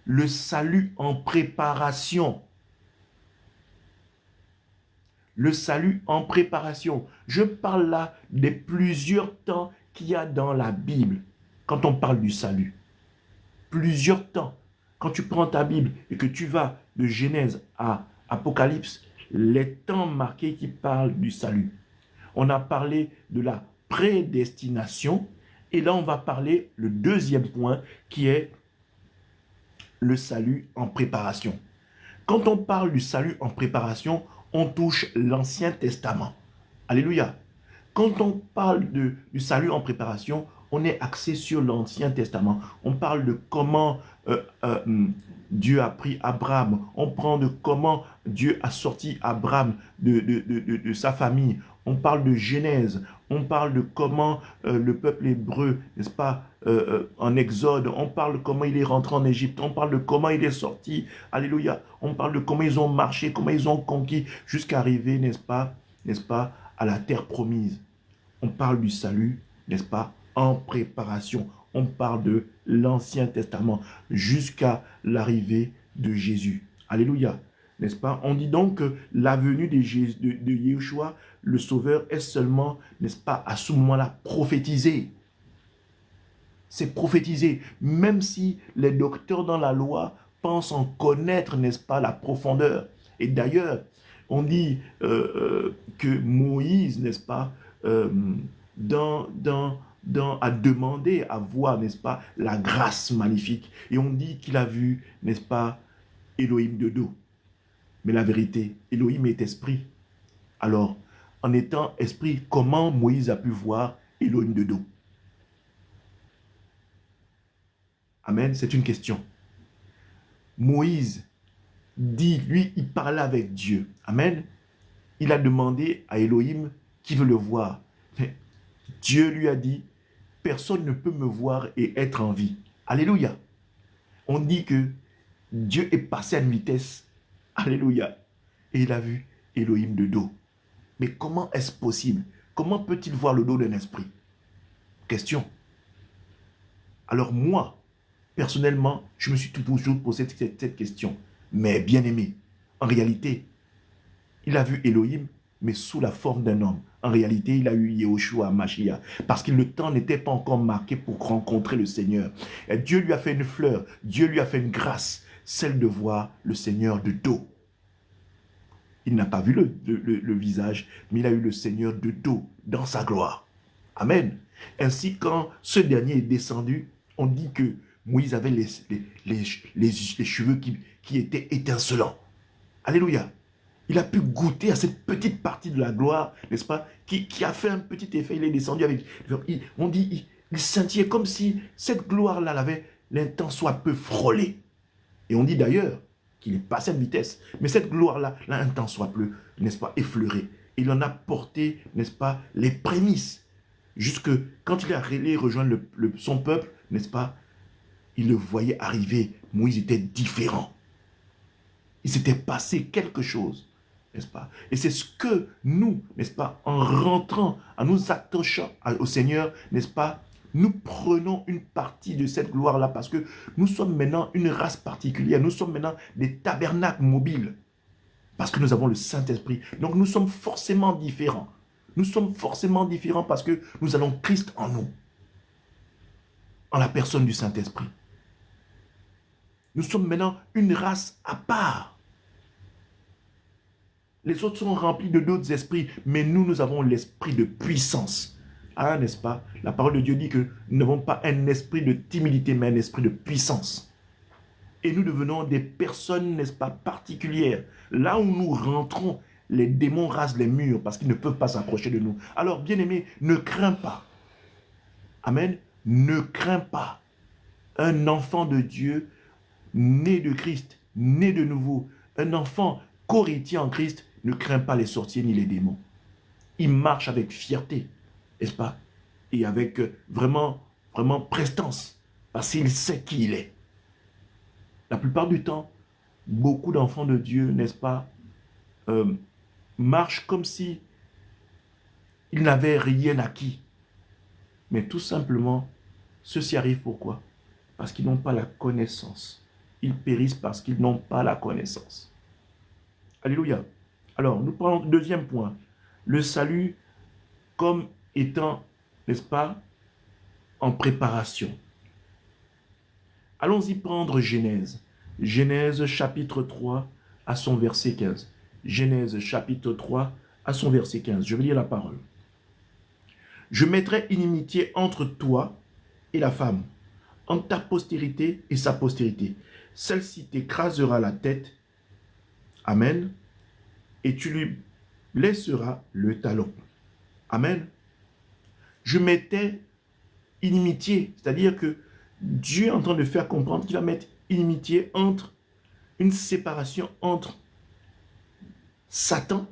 le salut en préparation. Le salut en préparation. Je parle là des plusieurs temps qu'il y a dans la Bible quand on parle du salut. Plusieurs temps. Quand tu prends ta Bible et que tu vas de Genèse à Apocalypse, les temps marqués qui parlent du salut. On a parlé de la prédestination et là on va parler le deuxième point qui est le salut en préparation. Quand on parle du salut en préparation, on touche l'Ancien Testament. Alléluia. Quand on parle du salut en préparation, on est axé sur l'Ancien Testament. On parle de comment Dieu a pris Abraham. On prend de comment Dieu a sorti Abraham de sa famille. On parle de Genèse. On parle de comment le peuple hébreu, n'est-ce pas, en Exode. On parle de comment il est rentré en Égypte. On parle de comment il est sorti. Alléluia. On parle de comment ils ont marché, comment ils ont conquis jusqu'à arriver, n'est-ce pas, à la terre promise. On parle du salut, n'est-ce pas, en préparation. On parle de l'Ancien Testament jusqu'à l'arrivée de Jésus. Alléluia. N'est-ce pas? On dit donc que la venue de Yeshua, le Sauveur, est seulement, n'est-ce pas, à ce moment-là, prophétisé. C'est prophétisé. Même si les docteurs dans la loi pensent en connaître, n'est-ce pas, la profondeur. Et d'ailleurs, on dit que Moïse, n'est-ce pas, a demandé à voir, n'est-ce pas, la grâce magnifique. Et on dit qu'il a vu, n'est-ce pas, Elohim de dos. Mais la vérité, Elohim est esprit. Alors, en étant esprit, comment Moïse a pu voir Elohim de dos? Amen, c'est une question. Moïse dit, lui, il parlait avec Dieu. Amen. Il a demandé à Elohim qui veut le voir. Mais Dieu lui a dit, personne ne peut me voir et être en vie. Alléluia. On dit que Dieu est passé à une vitesse. Alléluia. Et il a vu Elohim de dos. Mais comment est-ce possible? Comment peut-il voir le dos d'un esprit? Question. Alors moi, personnellement, je me suis toujours posé cette question. Mais bien aimé, en réalité, il a vu Elohim, mais sous la forme d'un homme. En réalité, il a eu Yehoshua Mashiach, parce que le temps n'était pas encore marqué pour rencontrer le Seigneur. Et Dieu lui a fait une fleur, Dieu lui a fait une grâce, celle de voir le Seigneur de dos. Il n'a pas vu le visage, mais il a eu le Seigneur de dos, dans sa gloire. Amen. Ainsi, quand ce dernier est descendu, on dit que Moïse avait les cheveux qui étaient étincelants. Alléluia. Il a pu goûter à cette petite partie de la gloire, n'est-ce pas, qui a fait un petit effet. Il est descendu avec... On dit, il scintillait comme si cette gloire-là l'avait d'un temps soit peu frôlé. Et on dit d'ailleurs qu'il est passé à une vitesse. Mais cette gloire-là, un temps soit peu, n'est-ce pas, effleuré. Il en a porté, n'est-ce pas, les prémices. Jusque quand il est allé rejoindre son peuple, n'est-ce pas, il le voyait arriver. Moïse était différent. Il s'était passé quelque chose, n'est-ce pas? Et c'est ce que nous, n'est-ce pas, en rentrant, en nous attachant au Seigneur, n'est-ce pas, nous prenons une partie de cette gloire-là parce que nous sommes maintenant une race particulière. Nous sommes maintenant des tabernacles mobiles parce que nous avons le Saint-Esprit. Donc nous sommes forcément différents. Nous sommes forcément différents parce que nous avons Christ en nous, en la personne du Saint-Esprit. Nous sommes maintenant une race à part. Les autres sont remplis de d'autres esprits, mais nous avons l'esprit de puissance. Ah, n'est-ce pas? La parole de Dieu dit que nous n'avons pas un esprit de timidité, mais un esprit de puissance. Et nous devenons des personnes, n'est-ce pas, particulières. Là où nous rentrons, les démons rasent les murs parce qu'ils ne peuvent pas s'approcher de nous. Alors, bien-aimé, ne crains pas. Amen. Ne crains pas. Un enfant de Dieu, né de Christ, né de nouveau, un enfant co-héritier en Christ, ne craint pas les sorciers ni les démons. Il marche avec fierté, n'est-ce pas? Et avec vraiment prestance, parce qu'il sait qui il est. La plupart du temps, beaucoup d'enfants de Dieu, n'est-ce pas, marchent comme si ils n'avaient rien acquis. Mais tout simplement, ceci arrive pourquoi? Parce qu'ils n'ont pas la connaissance. Ils périssent parce qu'ils n'ont pas la connaissance. Alléluia. Alors, nous prenons le deuxième point. Le salut comme étant, n'est-ce pas, en préparation. Allons-y prendre Genèse. Genèse chapitre 3 à son verset 15. Genèse chapitre 3 à son verset 15. Je vais lire la parole. Je mettrai inimitié entre toi et la femme, entre ta postérité et sa postérité. Celle-ci t'écrasera la tête. Amen. Et tu lui blesseras le talon. Amen. Je mettais inimitié, c'est-à-dire que Dieu est en train de faire comprendre qu'il va mettre inimitié entre, une séparation entre Satan,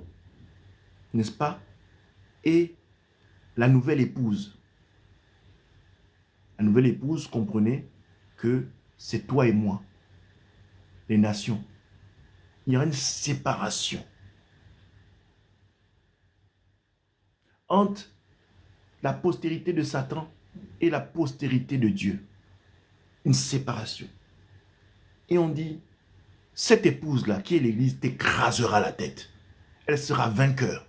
n'est-ce pas, et la nouvelle épouse. La nouvelle épouse, comprenez que c'est toi et moi, les nations. Il y aura une séparation entre la postérité de Satan et la postérité de Dieu. Une séparation. Et on dit, cette épouse-là, qui est l'Église, t'écrasera la tête. Elle sera vainqueur.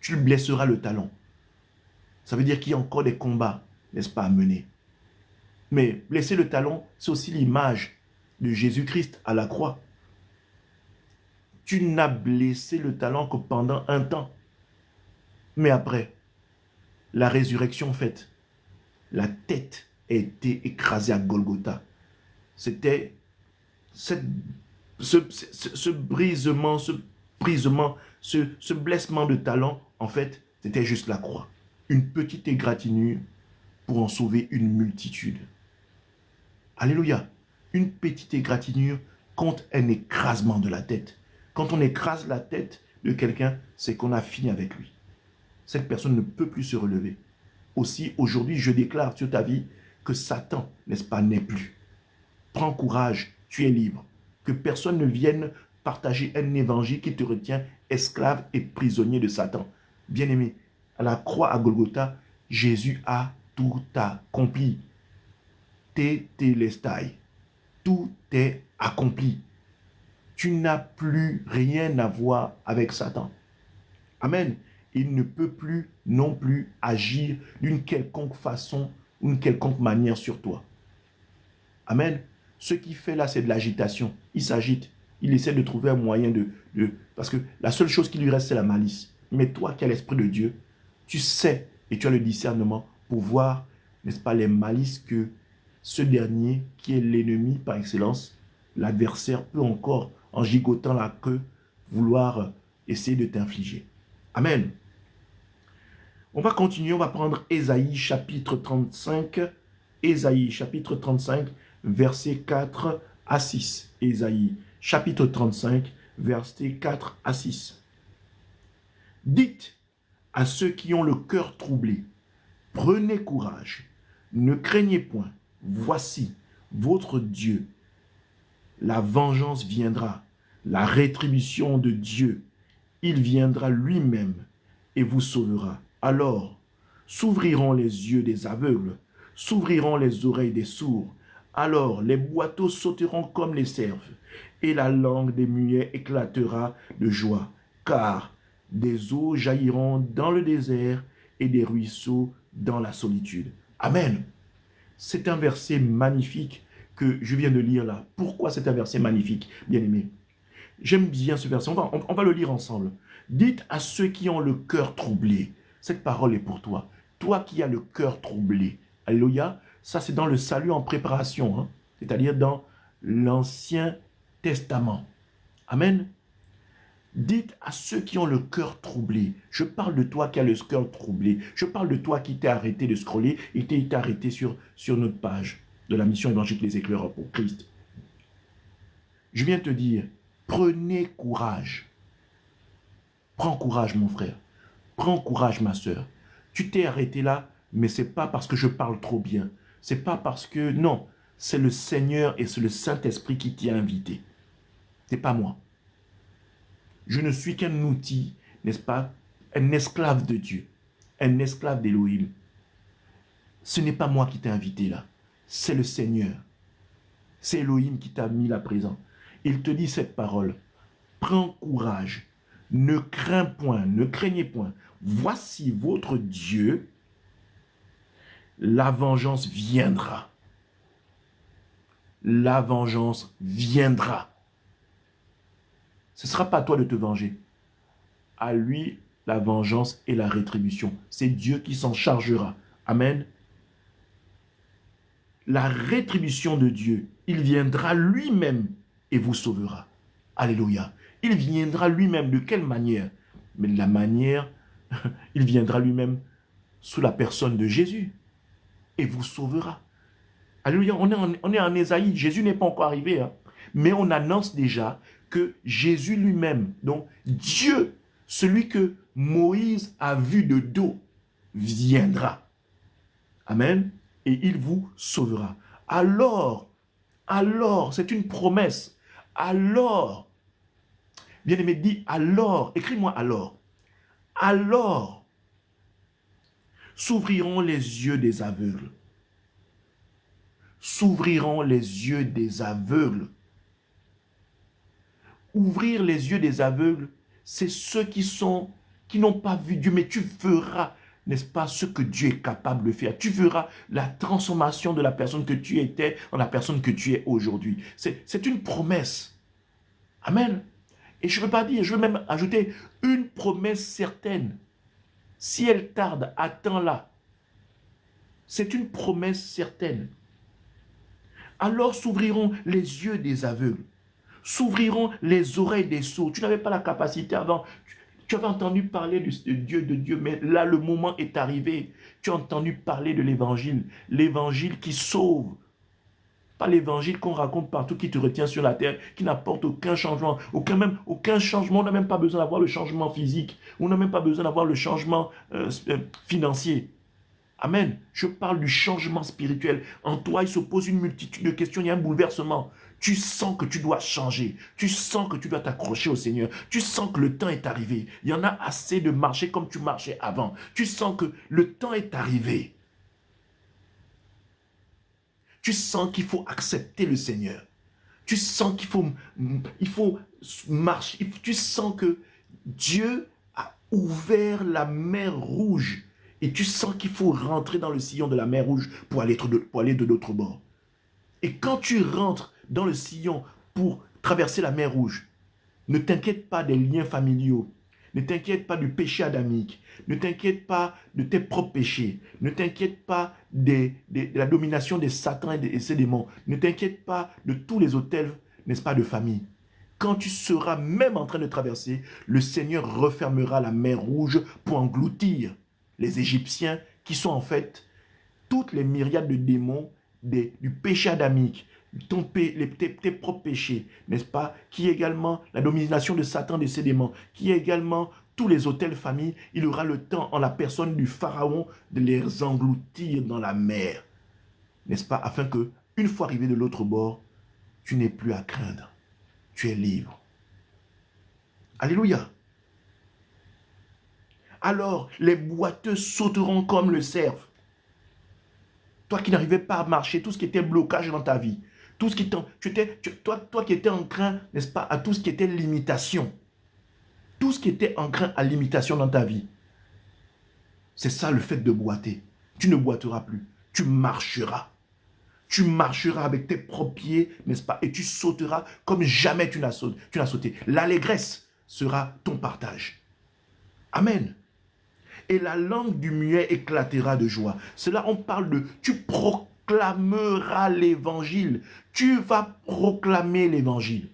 Tu lui blesseras le talon. Ça veut dire qu'il y a encore des combats, n'est-ce pas, à mener. Mais blesser le talon, c'est aussi l'image de Jésus-Christ à la croix. Tu n'as blessé le talon que pendant un temps. Mais après, la résurrection faite, la tête a été écrasée à Golgotha. C'était ce brisement, ce blessement de talon, en fait, c'était juste la croix. Une petite égratignure pour en sauver une multitude. Alléluia. Une petite égratignure contre un écrasement de la tête. Quand on écrase la tête de quelqu'un, c'est qu'on a fini avec lui. Cette personne ne peut plus se relever. Aussi, aujourd'hui, je déclare sur ta vie que Satan, n'est-ce pas, n'est plus. Prends courage, tu es libre. Que personne ne vienne partager un évangile qui te retient esclave et prisonnier de Satan. Bien-aimé, à la croix à Golgotha, Jésus a tout accompli. Tétélestai. Tout est accompli. Tu n'as plus rien à voir avec Satan. Amen. Il ne peut plus non plus agir d'une quelconque façon, une quelconque manière sur toi. Amen. Ce qu'il fait là, c'est de l'agitation. Il s'agite. Il essaie de trouver un moyen parce que la seule chose qui lui reste, c'est la malice. Mais toi qui as l'Esprit de Dieu, tu sais et tu as le discernement pour voir, n'est-ce pas, les malices que ce dernier, qui est l'ennemi par excellence, l'adversaire, peut encore, en gigotant la queue, vouloir essayer de t'infliger. Amen. On va continuer, on va prendre Ésaïe chapitre 35. Ésaïe chapitre 35, versets 4 à 6. Ésaïe chapitre 35, versets 4 à 6. Dites à ceux qui ont le cœur troublé, prenez courage, ne craignez point, voici votre Dieu. La vengeance viendra, la rétribution de Dieu. Il viendra lui-même et vous sauvera. Alors, s'ouvriront les yeux des aveugles, s'ouvriront les oreilles des sourds. Alors, les boiteaux sauteront comme les cerfs, et la langue des muets éclatera de joie, car des eaux jailliront dans le désert et des ruisseaux dans la solitude. Amen. C'est un verset magnifique que je viens de lire là. Pourquoi c'est un verset magnifique, bien-aimé? J'aime bien ce verset. On va le lire ensemble. Dites à ceux qui ont le cœur troublé. Cette parole est pour toi. Toi qui as le cœur troublé. Alléluia. Ça, c'est dans le salut en préparation. Hein? C'est-à-dire dans l'Ancien Testament. Amen. Dites à ceux qui ont le cœur troublé. Je parle de toi qui as le cœur troublé. Je parle de toi qui t'es arrêté de scroller et t'es arrêté sur notre page de la mission évangélique des éclaireurs pour Christ. Je viens te dire, prenez courage. Prends courage, mon frère. Prends courage, ma soeur. Tu t'es arrêté là, mais ce n'est pas parce que je parle trop bien. Ce n'est pas parce que... Non, c'est le Seigneur et c'est le Saint-Esprit qui t'y a invité. Ce n'est pas moi. Je ne suis qu'un outil, n'est-ce pas? Un esclave de Dieu. Un esclave d'Élohim. Ce n'est pas moi qui t'ai invité là. C'est le Seigneur. C'est Elohim qui t'a mis là présent. Il te dit cette parole. Prends courage. Ne crains point, ne craignez point. Voici votre Dieu. La vengeance viendra. La vengeance viendra. Ce ne sera pas à toi de te venger. À lui, la vengeance et la rétribution. C'est Dieu qui s'en chargera. Amen. La rétribution de Dieu, il viendra lui-même et vous sauvera. Alléluia. Il viendra lui-même. De quelle manière? Mais de la manière, il viendra lui-même sous la personne de Jésus et vous sauvera. Alléluia. On est en Ésaïe. Jésus n'est pas encore arrivé. Hein. Mais on annonce déjà que Jésus lui-même, donc Dieu, celui que Moïse a vu de dos, viendra. Amen. Et il vous sauvera. Alors, c'est une promesse. Alors, bien-aimé, dis alors, écris-moi alors, s'ouvriront les yeux des aveugles. S'ouvriront les yeux des aveugles. Ouvrir les yeux des aveugles, c'est ceux qui n'ont pas vu Dieu, mais tu verras, n'est-ce pas, ce que Dieu est capable de faire. Tu verras la transformation de la personne que tu étais en la personne que tu es aujourd'hui. C'est une promesse. Amen. Et je ne veux pas dire, je veux même ajouter une promesse certaine. Si elle tarde, attends-la. C'est une promesse certaine. Alors s'ouvriront les yeux des aveugles. S'ouvriront les oreilles des sourds. Tu n'avais pas la capacité avant. Tu avais entendu parler de Dieu, mais là, le moment est arrivé. Tu as entendu parler de l'évangile. L'évangile qui sauve. Pas l'évangile qu'on raconte partout, qui te retient sur la terre, qui n'apporte aucun changement. Aucun changement. On n'a même pas besoin d'avoir le changement physique. On n'a même pas besoin d'avoir le changement financier. Amen. Je parle du changement spirituel. En toi, il se pose une multitude de questions, il y a un bouleversement. Tu sens que tu dois changer. Tu sens que tu dois t'accrocher au Seigneur. Tu sens que le temps est arrivé. Il y en a assez de marcher comme tu marchais avant. Tu sens que le temps est arrivé. Tu sens qu'il faut accepter le Seigneur. Tu sens qu'il faut marcher. Tu sens que Dieu a ouvert la mer Rouge. Et tu sens qu'il faut rentrer dans le sillon de la mer Rouge pour aller de l'autre bord. Et quand tu rentres dans le sillon pour traverser la mer Rouge, ne t'inquiète pas des liens familiaux. Ne t'inquiète pas du péché adamique. Ne t'inquiète pas de tes propres péchés. Ne t'inquiète pas de la domination des Satan et ses démons. Ne t'inquiète pas de tous les autels, n'est-ce pas, de famille. Quand tu seras même en train de traverser, le Seigneur refermera la mer Rouge pour engloutir les Égyptiens qui sont en fait toutes les myriades de démons du péché adamique, tes propres péchés, n'est-ce pas, qui est également la domination de Satan et ses démons, qui est également tous les autels famille. Il aura le temps en la personne du Pharaon de les engloutir dans la mer, n'est-ce pas, afin que, une fois arrivé de l'autre bord, tu n'aies plus à craindre. Tu es libre. Alléluia. Alors, les boiteux sauteront comme le cerf. Toi qui n'arrivais pas à marcher, tout ce qui était blocage dans ta vie, tout ce qui toi qui étais enclin, n'est-ce pas, à tout ce qui était limitation, tout ce qui était enclin à limitation dans ta vie, c'est ça le fait de boiter. Tu ne boiteras plus, tu marcheras. Tu marcheras avec tes propres pieds, n'est-ce pas, et tu sauteras comme jamais tu n'as sauté. L'allégresse sera ton partage. Amen. Et la langue du muet éclatera de joie. Cela, on parle de, tu proclameras l'évangile. Tu vas proclamer l'évangile.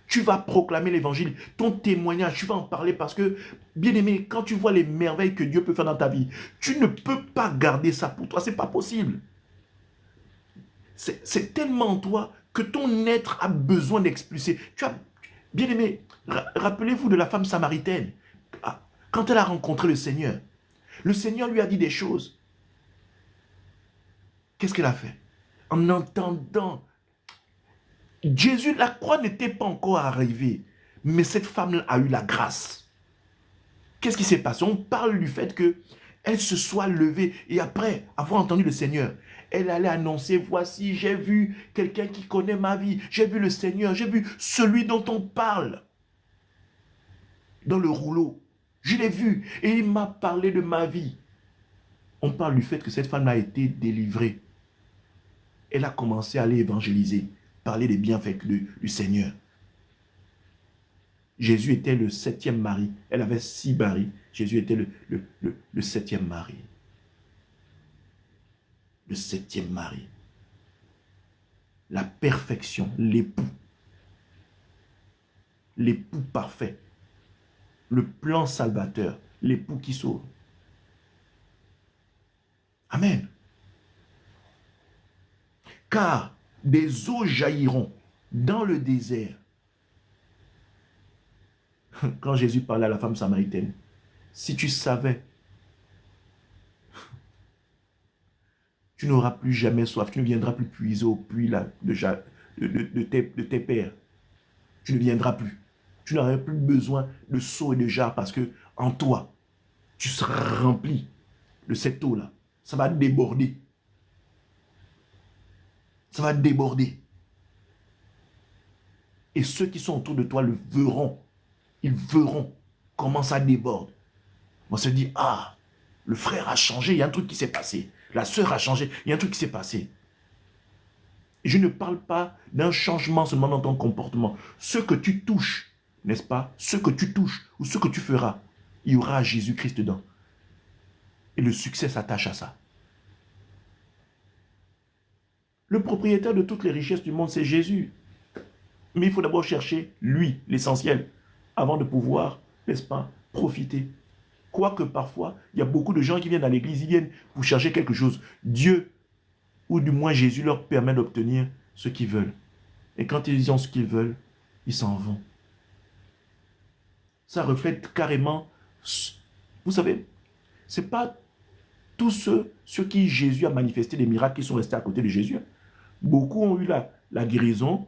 Tu vas proclamer l'évangile. Ton témoignage, tu vas en parler parce que, bien aimé, quand tu vois les merveilles que Dieu peut faire dans ta vie, tu ne peux pas garder ça pour toi. Ce n'est pas possible. C'est tellement toi que ton être a besoin d'expulser. Bien aimé, rappelez-vous de la femme samaritaine. Quand elle a rencontré le Seigneur lui a dit des choses. Qu'est-ce qu'elle a fait? En entendant, Jésus, la croix n'était pas encore arrivée, mais cette femme a eu la grâce. Qu'est-ce qui s'est passé? On parle du fait qu'elle se soit levée et après avoir entendu le Seigneur, elle allait annoncer, voici, j'ai vu quelqu'un qui connaît ma vie, j'ai vu le Seigneur, j'ai vu celui dont on parle dans le rouleau. Je l'ai vu et il m'a parlé de ma vie. On parle du fait que cette femme a été délivrée. Elle a commencé à aller évangéliser, parler des bienfaits du Seigneur. Jésus était le 7e mari. Elle avait 6 maris. Jésus était le 7e mari. Le 7e mari. La perfection, l'époux. L'époux parfait. Le plan salvateur, l'époux qui sauve. Amen. Car des eaux jailliront dans le désert. Quand Jésus parlait à la femme samaritaine, si tu savais, tu n'auras plus jamais soif, tu ne viendras plus puiser au puits là, de tes pères. Tu ne viendras plus. Tu n'auras plus besoin de seau et de jarre parce que en toi, tu seras rempli de cette eau-là. Ça va déborder. Ça va déborder. Et ceux qui sont autour de toi le verront. Ils verront comment ça déborde. On se dit, ah, le frère a changé, il y a un truc qui s'est passé. La sœur a changé, il y a un truc qui s'est passé. Et je ne parle pas d'un changement seulement dans ton comportement. Ce que tu touches, n'est-ce pas? Ce que tu touches ou ce que tu feras, il y aura Jésus-Christ dedans. Et le succès s'attache à ça. Le propriétaire de toutes les richesses du monde, c'est Jésus. Mais il faut d'abord chercher lui, l'essentiel, avant de pouvoir, n'est-ce pas, profiter. Quoique parfois, il y a beaucoup de gens qui viennent à l'église, ils viennent pour chercher quelque chose. Dieu, ou du moins Jésus, leur permet d'obtenir ce qu'ils veulent. Et quand ils ont ce qu'ils veulent, ils s'en vont. Ça reflète carrément, vous savez, c'est pas tous ceux sur qui Jésus a manifesté des miracles qui sont restés à côté de Jésus. Beaucoup ont eu la guérison,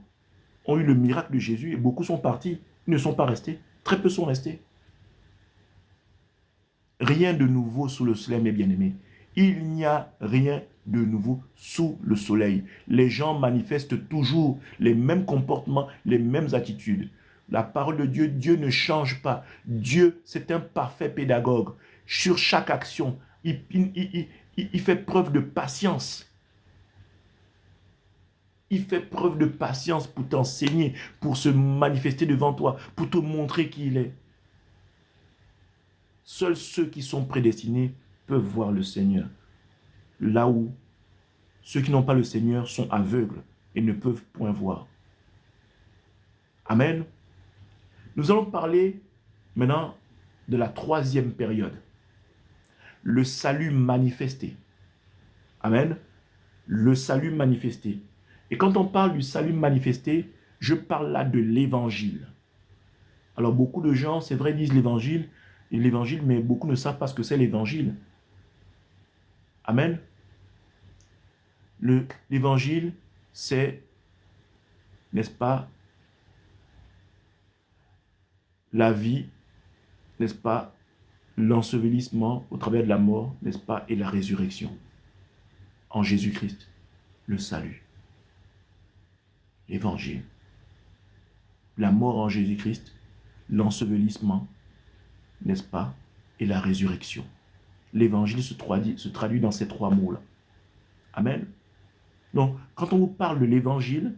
ont eu le miracle de Jésus et beaucoup sont partis. Ils ne sont pas restés. Très peu sont restés. Rien de nouveau sous le soleil, mes bien-aimés. Il n'y a rien de nouveau sous le soleil. Les gens manifestent toujours les mêmes comportements, les mêmes attitudes. La parole de Dieu, Dieu ne change pas. Dieu, c'est un parfait pédagogue. Sur chaque action, il fait preuve de patience. Il fait preuve de patience pour t'enseigner, pour se manifester devant toi, pour te montrer qui il est. Seuls ceux qui sont prédestinés peuvent voir le Seigneur. Là où ceux qui n'ont pas le Seigneur sont aveugles et ne peuvent point voir. Amen. Nous allons parler maintenant de la troisième période. Le salut manifesté. Amen. Le salut manifesté. Et quand on parle du salut manifesté, je parle là de l'évangile. Alors beaucoup de gens, c'est vrai, disent l'évangile, mais beaucoup ne savent pas ce que c'est l'évangile. Amen. L'évangile, c'est, n'est-ce pas, la vie, n'est-ce pas, l'ensevelissement au travers de la mort, n'est-ce pas, et la résurrection. En Jésus-Christ, le salut. L'évangile. La mort en Jésus-Christ, l'ensevelissement, n'est-ce pas, et la résurrection. L'évangile se traduit dans ces trois mots-là. Amen. Donc, quand on vous parle de l'évangile,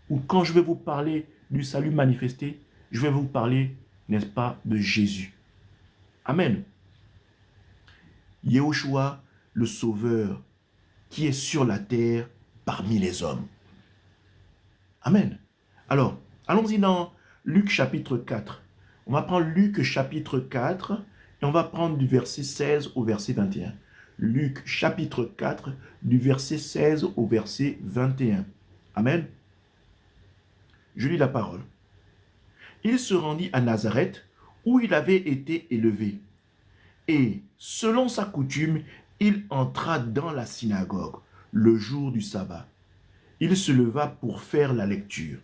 ou quand je vais vous parler du salut manifesté, je vais vous parler, n'est-ce pas, de Jésus. Amen. Yahushua, le Sauveur, qui est sur la terre parmi les hommes. Amen. Alors, allons-y dans Luc chapitre 4. On va prendre Luc chapitre 4 et on va prendre du verset 16 au verset 21. Luc chapitre 4, du verset 16 au verset 21. Amen. Je lis la parole. Il se rendit à Nazareth, où il avait été élevé. Et, selon sa coutume, il entra dans la synagogue, le jour du sabbat. Il se leva pour faire la lecture.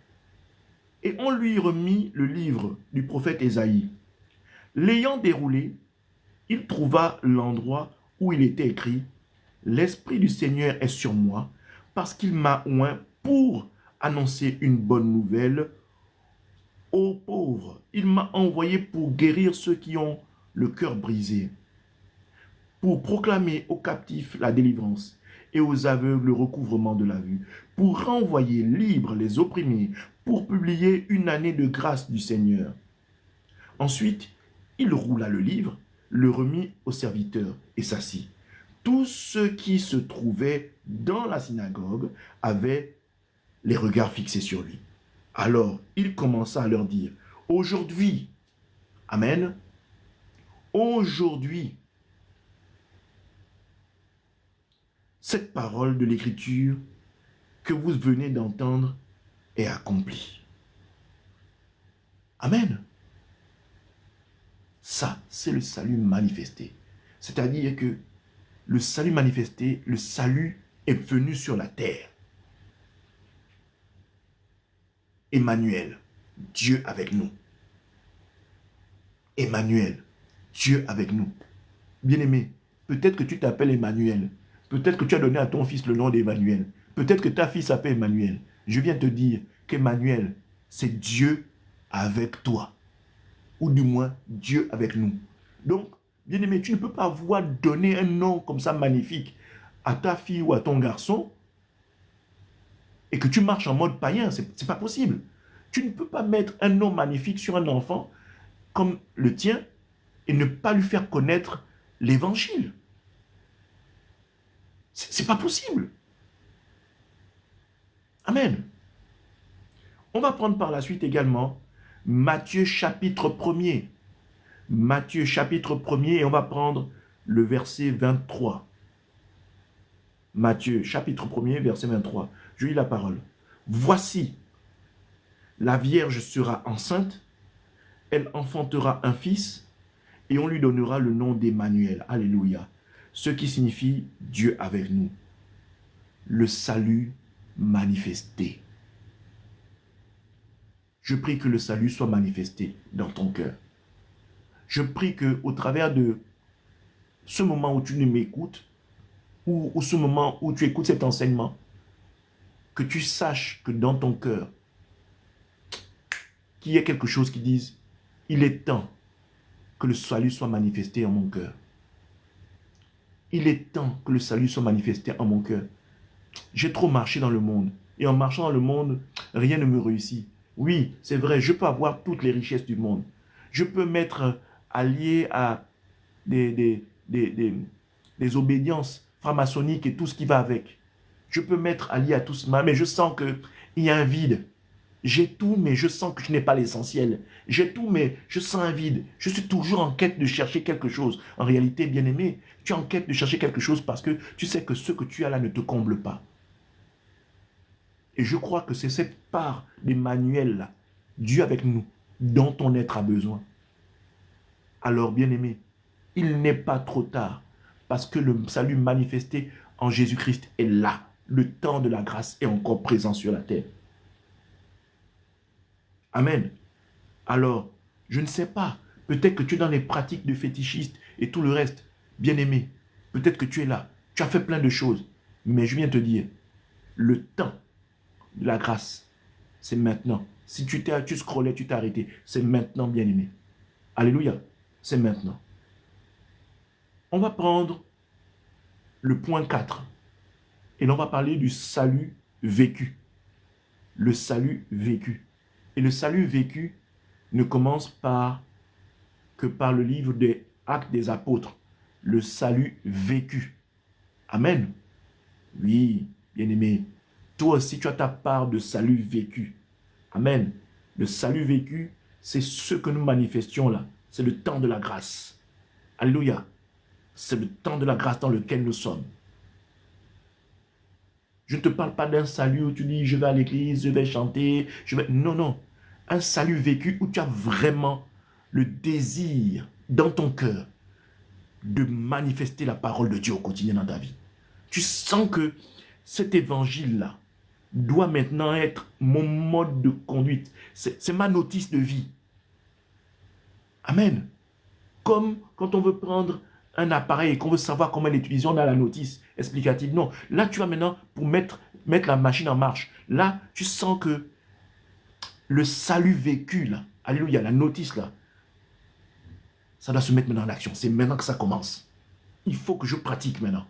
Et on lui remit le livre du prophète Ésaïe. L'ayant déroulé, il trouva l'endroit où il était écrit « L'Esprit du Seigneur est sur moi, parce qu'il m'a oint pour annoncer une bonne nouvelle aux pauvres. Il m'a envoyé pour guérir ceux qui ont le cœur brisé, pour proclamer aux captifs la délivrance et aux aveugles le recouvrement de la vue, pour renvoyer libres les opprimés, pour publier une année de grâce du Seigneur. » Ensuite, il roula le livre, le remit au serviteur et s'assit. Tous ceux qui se trouvaient dans la synagogue avaient les regards fixés sur lui. Alors, il commença à leur dire, « Aujourd'hui, Amen, aujourd'hui, cette parole de l'Écriture que vous venez d'entendre est accomplie. » Amen. Ça, c'est le salut manifesté. C'est-à-dire que le salut manifesté, le salut est venu sur la terre. Emmanuel, Dieu avec nous. Emmanuel, Dieu avec nous. Bien-aimé, peut-être que tu t'appelles Emmanuel. Peut-être que tu as donné à ton fils le nom d'Emmanuel. Peut-être que ta fille s'appelle Emmanuel. Je viens te dire qu'Emmanuel, c'est Dieu avec toi. Ou du moins, Dieu avec nous. Donc, bien-aimé, tu ne peux pas avoir donné un nom comme ça magnifique à ta fille ou à ton garçon et que tu marches en mode païen. C'est pas possible. Tu ne peux pas mettre un nom magnifique sur un enfant comme le tien et ne pas lui faire connaître l'évangile. C'est pas possible. Amen. On va prendre par la suite également Matthieu chapitre 1er. Matthieu chapitre 1er et on va prendre le verset 23. Matthieu chapitre 1er, verset 23. Je lis la parole. « Voici, la Vierge sera enceinte, elle enfantera un fils, et on lui donnera le nom d'Emmanuel. » Alléluia. ce qui signifie Dieu avec nous. Le salut manifesté. Je prie que le salut soit manifesté dans ton cœur. Je prie qu'au travers de ce moment où tu m'écoutes, ou ce moment où tu écoutes cet enseignement, que tu saches que dans ton cœur, qu'il y ait quelque chose qui dise, il est temps que le salut soit manifesté en mon cœur. Il est temps que le salut soit manifesté en mon cœur. J'ai trop marché dans le monde. Et en marchant dans le monde, rien ne me réussit. Oui, c'est vrai, je peux avoir toutes les richesses du monde. Je peux m'être allié à des obédiences franc-maçonniques et tout ce qui va avec. Je peux m'être allié à tout cela, mais je sens qu'il y a un vide. J'ai tout, mais je sens que je n'ai pas l'essentiel. J'ai tout, mais je sens un vide. Je suis toujours en quête de chercher quelque chose. En réalité, bien-aimé, tu es en quête de chercher quelque chose parce que tu sais que ce que tu as là ne te comble pas. Et je crois que c'est cette part d'Emmanuel là, Dieu avec nous, dont ton être a besoin. Alors, bien-aimé, il n'est pas trop tard parce que le salut manifesté en Jésus-Christ est là. Le temps de la grâce est encore présent sur la terre. Amen. Alors, je ne sais pas. Peut-être que tu es dans les pratiques de fétichistes et tout le reste. Bien-aimé, peut-être que tu es là. Tu as fait plein de choses. Mais je viens te dire, le temps de la grâce, c'est maintenant. Si tu scrollais, tu t'es arrêté. C'est maintenant, bien-aimé. Alléluia. C'est maintenant. On va prendre le point 4. Et là, on va parler du salut vécu. Le salut vécu. Et le salut vécu ne commence que par le livre des Actes des Apôtres. Le salut vécu. Amen. Oui, bien-aimé. Toi aussi, tu as ta part de salut vécu. Amen. Le salut vécu, c'est ce que nous manifestions là. C'est le temps de la grâce. Alléluia. C'est le temps de la grâce dans lequel nous sommes. Je ne te parle pas d'un salut où tu dis, je vais à l'église, je vais chanter, je vais... Non, non. Un salut vécu où tu as vraiment le désir dans ton cœur de manifester la parole de Dieu au quotidien dans ta vie. Tu sens que cet évangile-là doit maintenant être mon mode de conduite. C'est ma notice de vie. Amen. Comme quand on veut prendre un appareil et qu'on veut savoir comment l'utiliser, on a la notice explicative. Non, là tu vas maintenant pour mettre la machine en marche. Là, tu sens que le salut vécu, là, alléluia, la notice là, ça doit se mettre maintenant en action. C'est maintenant que ça commence. Il faut que je pratique maintenant.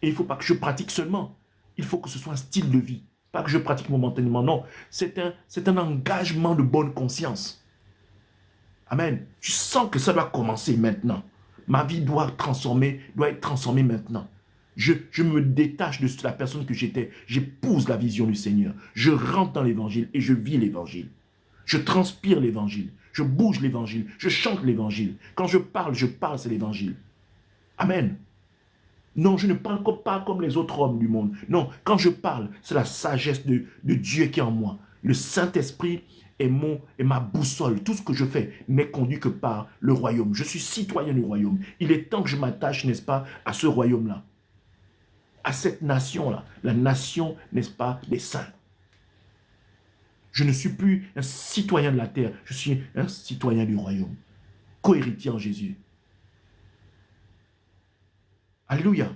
Et il ne faut pas que je pratique seulement. Il faut que ce soit un style de vie. Pas que je pratique momentanément, non. C'est un engagement de bonne conscience. Amen. Tu sens que ça doit commencer maintenant. Ma vie doit être transformée maintenant. Je me détache de la personne que j'étais. J'épouse la vision du Seigneur. Je rentre dans l'évangile et je vis l'évangile. Je transpire l'évangile. Je bouge l'évangile. Je chante l'évangile. Quand je parle, c'est l'évangile. Amen. Non, je ne parle pas comme les autres hommes du monde. Non, quand je parle, c'est la sagesse de Dieu qui est en moi. Le Saint-Esprit est ma boussole. Tout ce que je fais n'est conduit que par le royaume. Je suis citoyen du royaume. Il est temps que je m'attache, n'est-ce pas, à ce royaume-là. À cette nation-là. La nation, n'est-ce pas, des saints. Je ne suis plus un citoyen de la terre. Je suis un citoyen du royaume. Co-héritier en Jésus. Alléluia.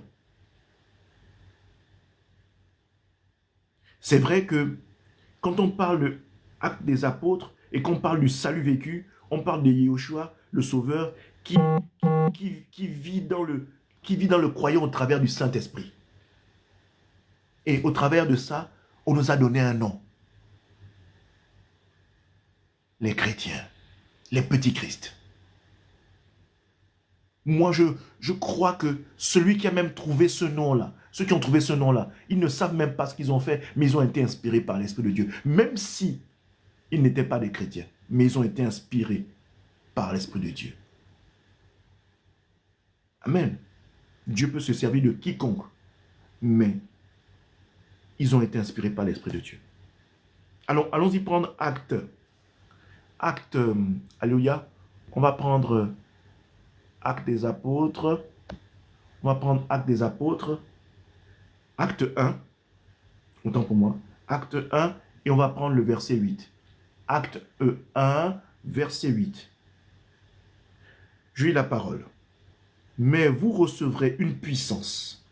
C'est vrai que quand on parle de l'acte des apôtres et qu'on parle du salut vécu, on parle de Yeshua, le Sauveur, qui vit dans le croyant au travers du Saint-Esprit. Et au travers de ça, on nous a donné un nom. Les chrétiens, les petits Christ. Moi, je crois que celui qui a même trouvé ce nom-là, ceux qui ont trouvé ce nom-là, ils ne savent même pas ce qu'ils ont fait, mais ils ont été inspirés par l'Esprit de Dieu. Même si ils n'étaient pas des chrétiens, mais ils ont été inspirés par l'Esprit de Dieu. Amen. Dieu peut se servir de quiconque, mais ils ont été inspirés par l'Esprit de Dieu. Alors, allons-y prendre acte. Alléluia. On va prendre Actes des Apôtres. On va prendre Actes des Apôtres, Acte 1, autant pour moi, Acte 1, et on va prendre le verset 8. Acte 1, verset 8. Je lis la parole. Mais vous recevrez une puissance,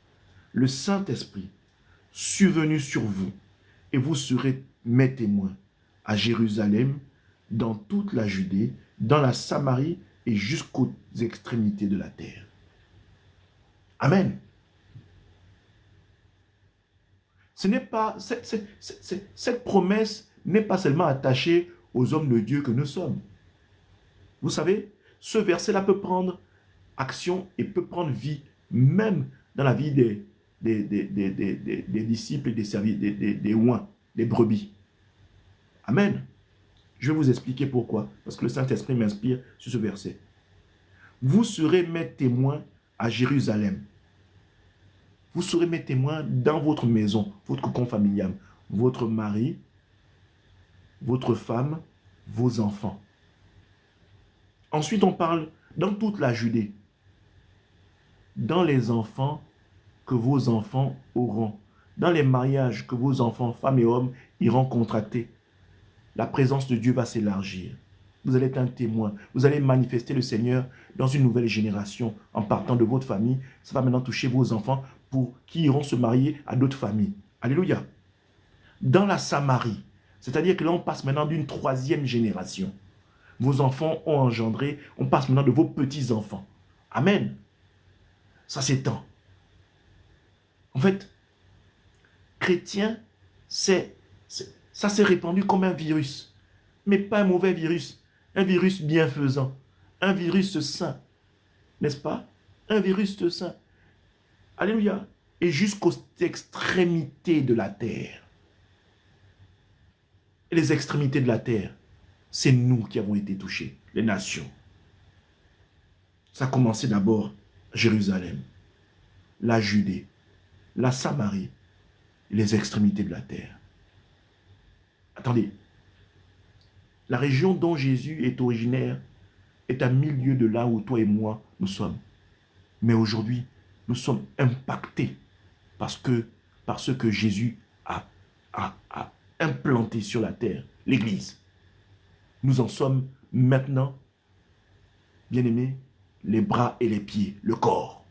le Saint-Esprit, survenu sur vous, et vous serez mes témoins à Jérusalem, dans toute la Judée, dans la Samarie et jusqu'aux extrémités de la terre. Amen. Ce n'est pas, cette promesse n'est pas seulement attachée aux hommes de Dieu que nous sommes. Vous savez, ce verset-là peut prendre action et peut prendre vie, même dans la vie des disciples et des oins, des brebis. Amen. Je vais vous expliquer pourquoi. Parce que le Saint-Esprit m'inspire sur ce verset. Vous serez mes témoins à Jérusalem. Vous serez mes témoins dans votre maison, votre cocon familial, votre mari, votre femme, vos enfants. Ensuite, on parle dans toute la Judée. Dans les enfants que vos enfants auront. Dans les mariages que vos enfants, femmes et hommes, iront contracter. La présence de Dieu va s'élargir. Vous allez être un témoin. Vous allez manifester le Seigneur dans une nouvelle génération en partant de votre famille. Ça va maintenant toucher vos enfants qui iront se marier à d'autres familles. Alléluia. Dans la Samarie, c'est-à-dire que là, on passe maintenant d'une 3e génération. Vos enfants ont engendré, on passe maintenant de vos petits-enfants. Amen. Ça s'étend. En fait, chrétien, ça s'est répandu comme un virus. Mais pas un mauvais virus. Un virus bienfaisant. Un virus sain. N'est-ce pas? Un virus sain. Alléluia. Et jusqu'aux extrémités de la terre. Et les extrémités de la terre, c'est nous qui avons été touchés, les nations. Ça a commencé d'abord à Jérusalem, la Judée, la Samarie, et les extrémités de la terre. Attendez, la région dont Jésus est originaire est à 1000 lieues de là où toi et moi nous sommes. Mais aujourd'hui, nous sommes impactés par ce que Jésus a implanté sur la terre, l'Église. Nous en sommes maintenant, bien-aimés, les bras et les pieds, le corps.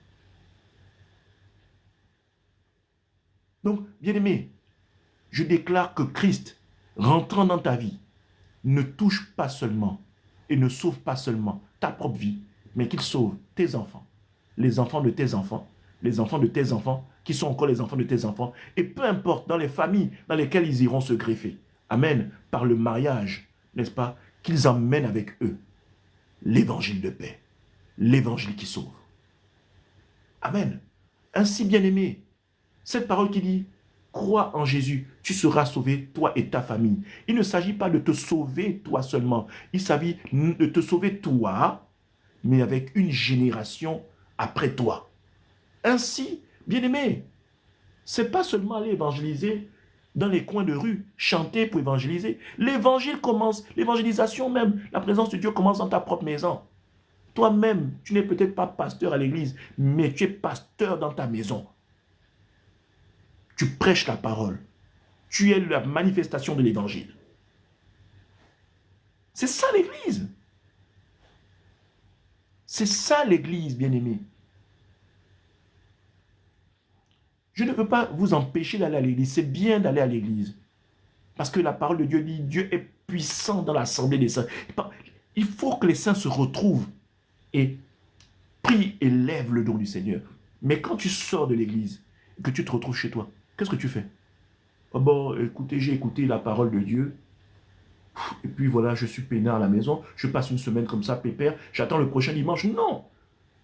Donc, bien-aimés, je déclare que Christ, rentrant dans ta vie, ne touche pas seulement et ne sauve pas seulement ta propre vie, mais qu'il sauve tes enfants, les enfants de tes enfants, les enfants de tes enfants, qui sont encore les enfants de tes enfants, et peu importe dans les familles dans lesquelles ils iront se greffer. Amen. Par le mariage, n'est-ce pas, qu'ils emmènent avec eux l'évangile de paix, l'évangile qui sauve. Amen. Ainsi, bien-aimé, cette parole qui dit, crois en Jésus, tu seras sauvé, toi et ta famille. Il ne s'agit pas de te sauver toi seulement. Il s'agit de te sauver toi, mais avec une génération après toi. Ainsi, bien-aimé, ce n'est pas seulement aller évangéliser dans les coins de rue, chanter pour évangéliser. L'évangile commence, l'évangélisation même, la présence de Dieu commence dans ta propre maison. Toi-même, tu n'es peut-être pas pasteur à l'église, mais tu es pasteur dans ta maison. Tu prêches la parole. Tu es la manifestation de l'évangile. C'est ça l'église. C'est ça l'église, bien-aimé. Je ne peux pas vous empêcher d'aller à l'église. C'est bien d'aller à l'église. Parce que la parole de Dieu dit, Dieu est puissant dans l'assemblée des saints. Il faut que les saints se retrouvent et prient et lèvent le nom du Seigneur. Mais quand tu sors de l'église, que tu te retrouves chez toi, qu'est-ce que tu fais? Oh bon, écoutez, j'ai écouté la parole de Dieu. Et puis voilà, je suis peinard à la maison. Je passe une semaine comme ça, pépère. J'attends le prochain dimanche. Non!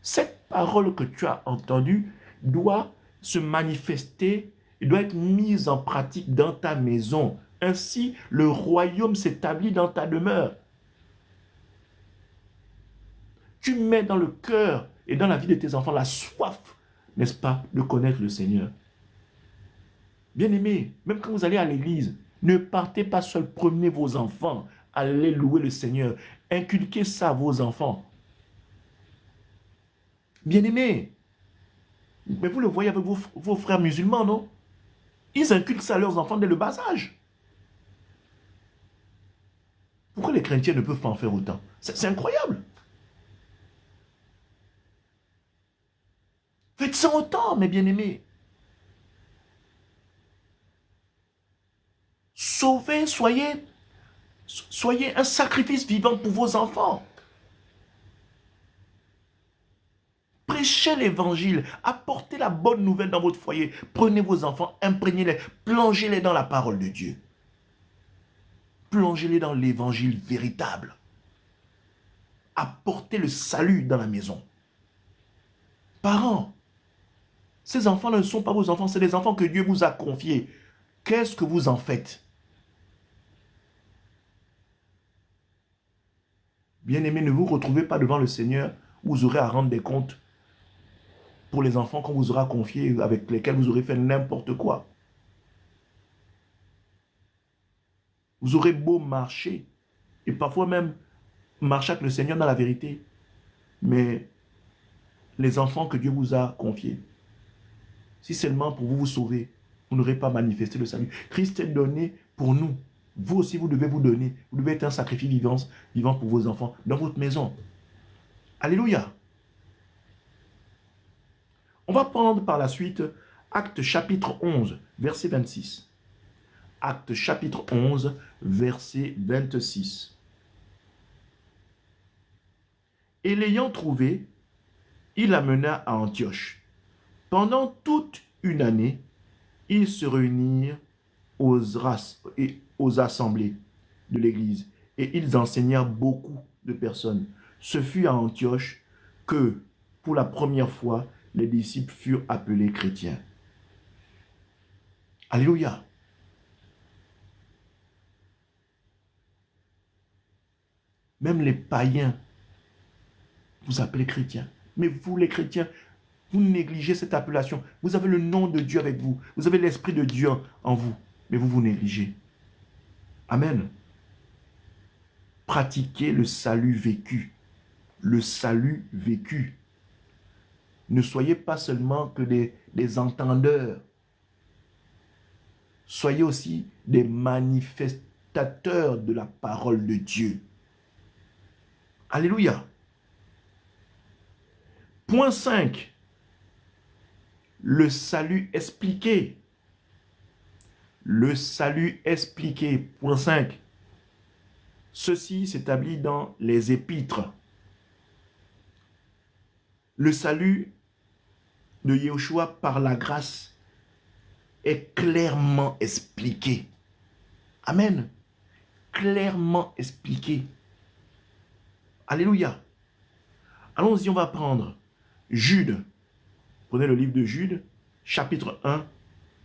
Cette parole que tu as entendue doit se manifester, il doit être mise en pratique dans ta maison. Ainsi, le royaume s'établit dans ta demeure. Tu mets dans le cœur et dans la vie de tes enfants la soif, n'est-ce pas, de connaître le Seigneur. Bien-aimés, même quand vous allez à l'église, ne partez pas seul, promenez vos enfants, allez louer le Seigneur, inculquez ça à vos enfants. Bien-aimés, Mais vous le voyez avec vos frères musulmans, non? Ils inculquent ça à leurs enfants dès le bas âge. Pourquoi les chrétiens ne peuvent pas en faire autant? C'est incroyable. Faites ça autant, mes bien-aimés. Sauvez, soyez un sacrifice vivant pour vos enfants. Prêchez l'évangile, apportez la bonne nouvelle dans votre foyer. Prenez vos enfants, imprégnez-les, plongez-les dans la parole de Dieu. Plongez-les dans l'évangile véritable. Apportez le salut dans la maison. Parents, ces enfants ne sont pas vos enfants, c'est des enfants que Dieu vous a confiés. Qu'est-ce que vous en faites? Bien-aimés, ne vous retrouvez pas devant le Seigneur, vous aurez à rendre des comptes pour les enfants qu'on vous aura confiés, avec lesquels vous aurez fait n'importe quoi. Vous aurez beau marcher, et parfois même marcher avec le Seigneur dans la vérité, mais les enfants que Dieu vous a confiés, si seulement pour vous sauver, vous n'aurez pas manifesté le salut. Christ est donné pour nous. Vous aussi, vous devez vous donner. Vous devez être un sacrifice vivant pour vos enfants dans votre maison. Alléluia. On va prendre par la suite Actes chapitre 11, verset 26. Actes chapitre 11, verset 26. Et l'ayant trouvé, il l'amena à Antioche. Pendant toute une année, ils se réunirent aux assemblées de l'Église et ils enseignèrent beaucoup de personnes. Ce fut à Antioche que, pour la première fois, les disciples furent appelés chrétiens. Alléluia. Même les païens vous appelez chrétiens. Mais vous, les chrétiens, vous négligez cette appellation. Vous avez le nom de Dieu avec vous. Vous avez l'Esprit de Dieu en vous. Mais vous vous négligez. Amen. Pratiquez le salut vécu. Le salut vécu. Ne soyez pas seulement que des entendeurs. Soyez aussi des manifestateurs de la parole de Dieu. Alléluia. Point 5. Le salut expliqué. Le salut expliqué. Point 5. Ceci s'établit dans les épîtres. Le salut de Yeshua par la grâce est clairement expliqué. Amen. Clairement expliqué. Alléluia. Allons-y, on va prendre Jude. Prenez le livre de Jude, chapitre 1,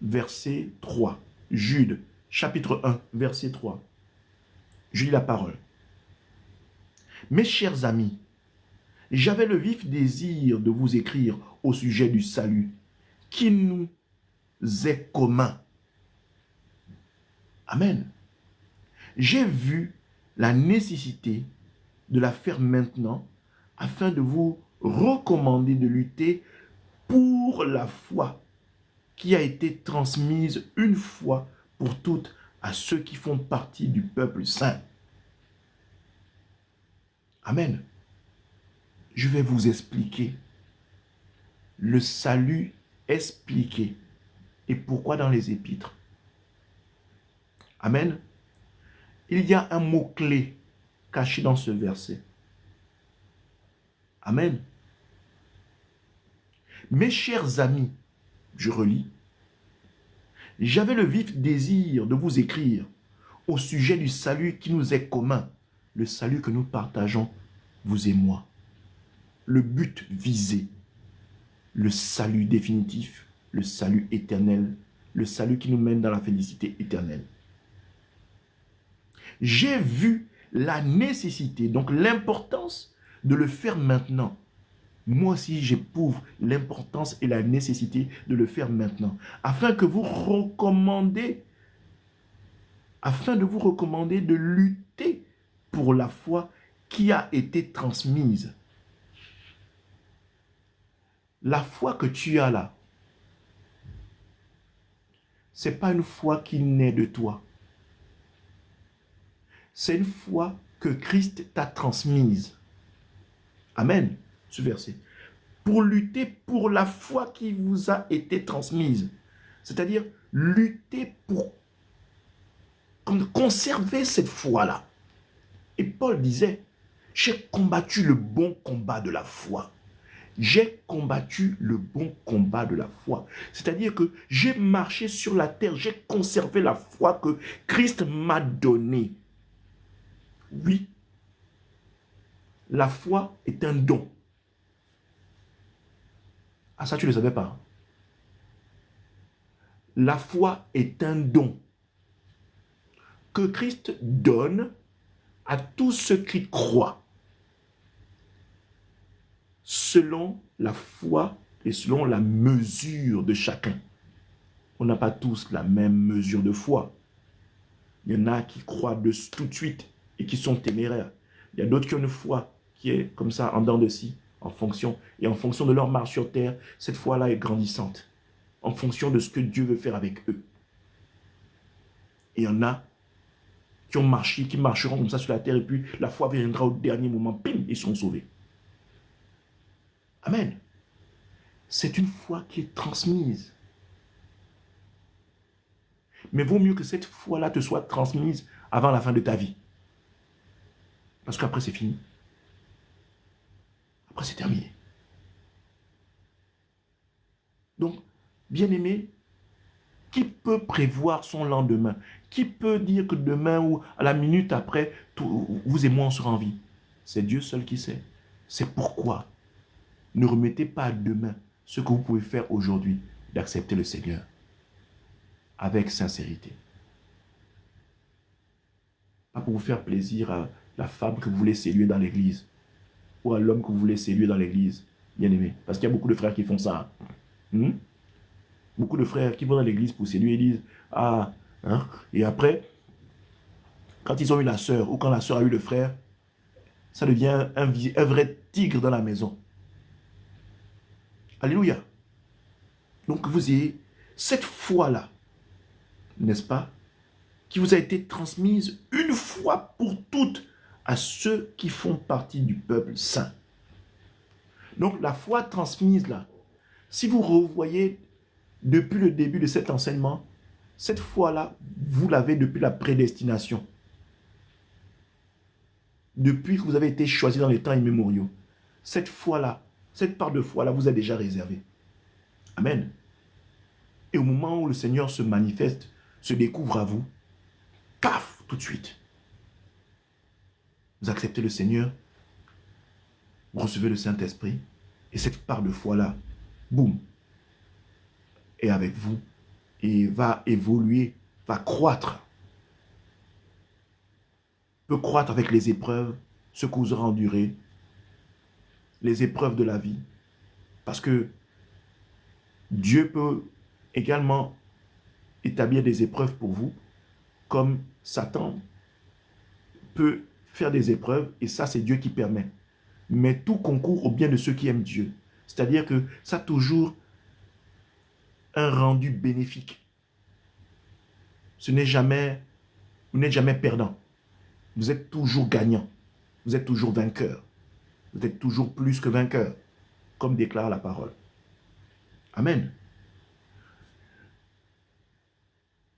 verset 3. Jude, chapitre 1, verset 3. Je lis la parole. Mes chers amis, j'avais le vif désir de vous écrire au sujet du salut qui nous est commun. Amen. J'ai vu la nécessité de la faire maintenant afin de vous recommander de lutter pour la foi qui a été transmise une fois pour toutes à ceux qui font partie du peuple saint. Amen. Je vais vous expliquer le salut expliqué et pourquoi dans les épîtres. Amen. Il y a un mot-clé caché dans ce verset. Amen. Mes chers amis, je relis, j'avais le vif désir de vous écrire au sujet du salut qui nous est commun, le salut que nous partageons, vous et moi. Le but visé, le salut définitif, le salut éternel, le salut qui nous mène dans la félicité éternelle. J'ai vu la nécessité, donc l'importance de le faire maintenant. Moi aussi, j'éprouve l'importance et la nécessité de le faire maintenant, afin de vous recommander de lutter pour la foi qui a été transmise. La foi que tu as là, ce n'est pas une foi qui naît de toi. C'est une foi que Christ t'a transmise. Amen, ce verset. Pour lutter pour la foi qui vous a été transmise. C'est-à-dire lutter pour conserver cette foi-là. Et Paul disait, j'ai combattu le bon combat de la foi. J'ai combattu le bon combat de la foi. C'est-à-dire que j'ai marché sur la terre, j'ai conservé la foi que Christ m'a donnée. Oui, la foi est un don. Ah, ça, tu ne le savais pas. La foi est un don que Christ donne à tous ceux qui croient, selon la foi et selon la mesure de chacun. On n'a pas tous la même mesure de foi. Il y en a qui croient tout de suite et qui sont téméraires. Il y a d'autres qui ont une foi qui est comme ça, en dents de scie, en fonction de leur marche sur terre, cette foi-là est grandissante, en fonction de ce que Dieu veut faire avec eux. Et il y en a qui ont marché, qui marcheront comme ça sur la terre, et puis la foi viendra au dernier moment, pim, ils seront sauvés. Amen. C'est une foi qui est transmise. Mais vaut mieux que cette foi-là te soit transmise avant la fin de ta vie. Parce qu'après, c'est fini. Après, c'est terminé. Donc, bien-aimé, qui peut prévoir son lendemain? Qui peut dire que demain ou à la minute après, vous et moi, on sera en vie? C'est Dieu seul qui sait. C'est pourquoi ne remettez pas à demain ce que vous pouvez faire aujourd'hui, d'accepter le Seigneur avec sincérité. Pas pour vous faire plaisir à la femme que vous voulez séduire dans l'église ou à l'homme que vous voulez séduire dans l'église, bien aimé. Parce qu'il y a beaucoup de frères qui font ça. Beaucoup de frères qui vont dans l'église pour séduire et disent « Ah, hein? » Et après, quand ils ont eu la sœur ou quand la sœur a eu le frère, ça devient un vrai tigre dans la maison. Alléluia. Donc vous ayez cette foi-là, n'est-ce pas, qui vous a été transmise une fois pour toutes à ceux qui font partie du peuple saint. Donc la foi transmise là, si vous revoyez depuis le début de cet enseignement, cette foi-là, vous l'avez depuis la prédestination. Depuis que vous avez été choisi dans les temps immémoriaux. Cette foi-là, cette part de foi-là vous est déjà réservée. Amen. Et au moment où le Seigneur se manifeste, se découvre à vous, paf, tout de suite. Vous acceptez le Seigneur, vous recevez le Saint-Esprit, et cette part de foi-là, boum, est avec vous, et va évoluer, va croître. Peut croître avec les épreuves, ce que vous aurez enduré, les épreuves de la vie. Parce que Dieu peut également établir des épreuves pour vous, comme Satan peut faire des épreuves, et ça c'est Dieu qui permet. Mais tout concourt au bien de ceux qui aiment Dieu. C'est-à-dire que ça a toujours un rendu bénéfique. Vous n'êtes jamais perdant. Vous êtes toujours gagnant. Vous êtes toujours vainqueur. Vous êtes toujours plus que vainqueur, comme déclare la parole. Amen.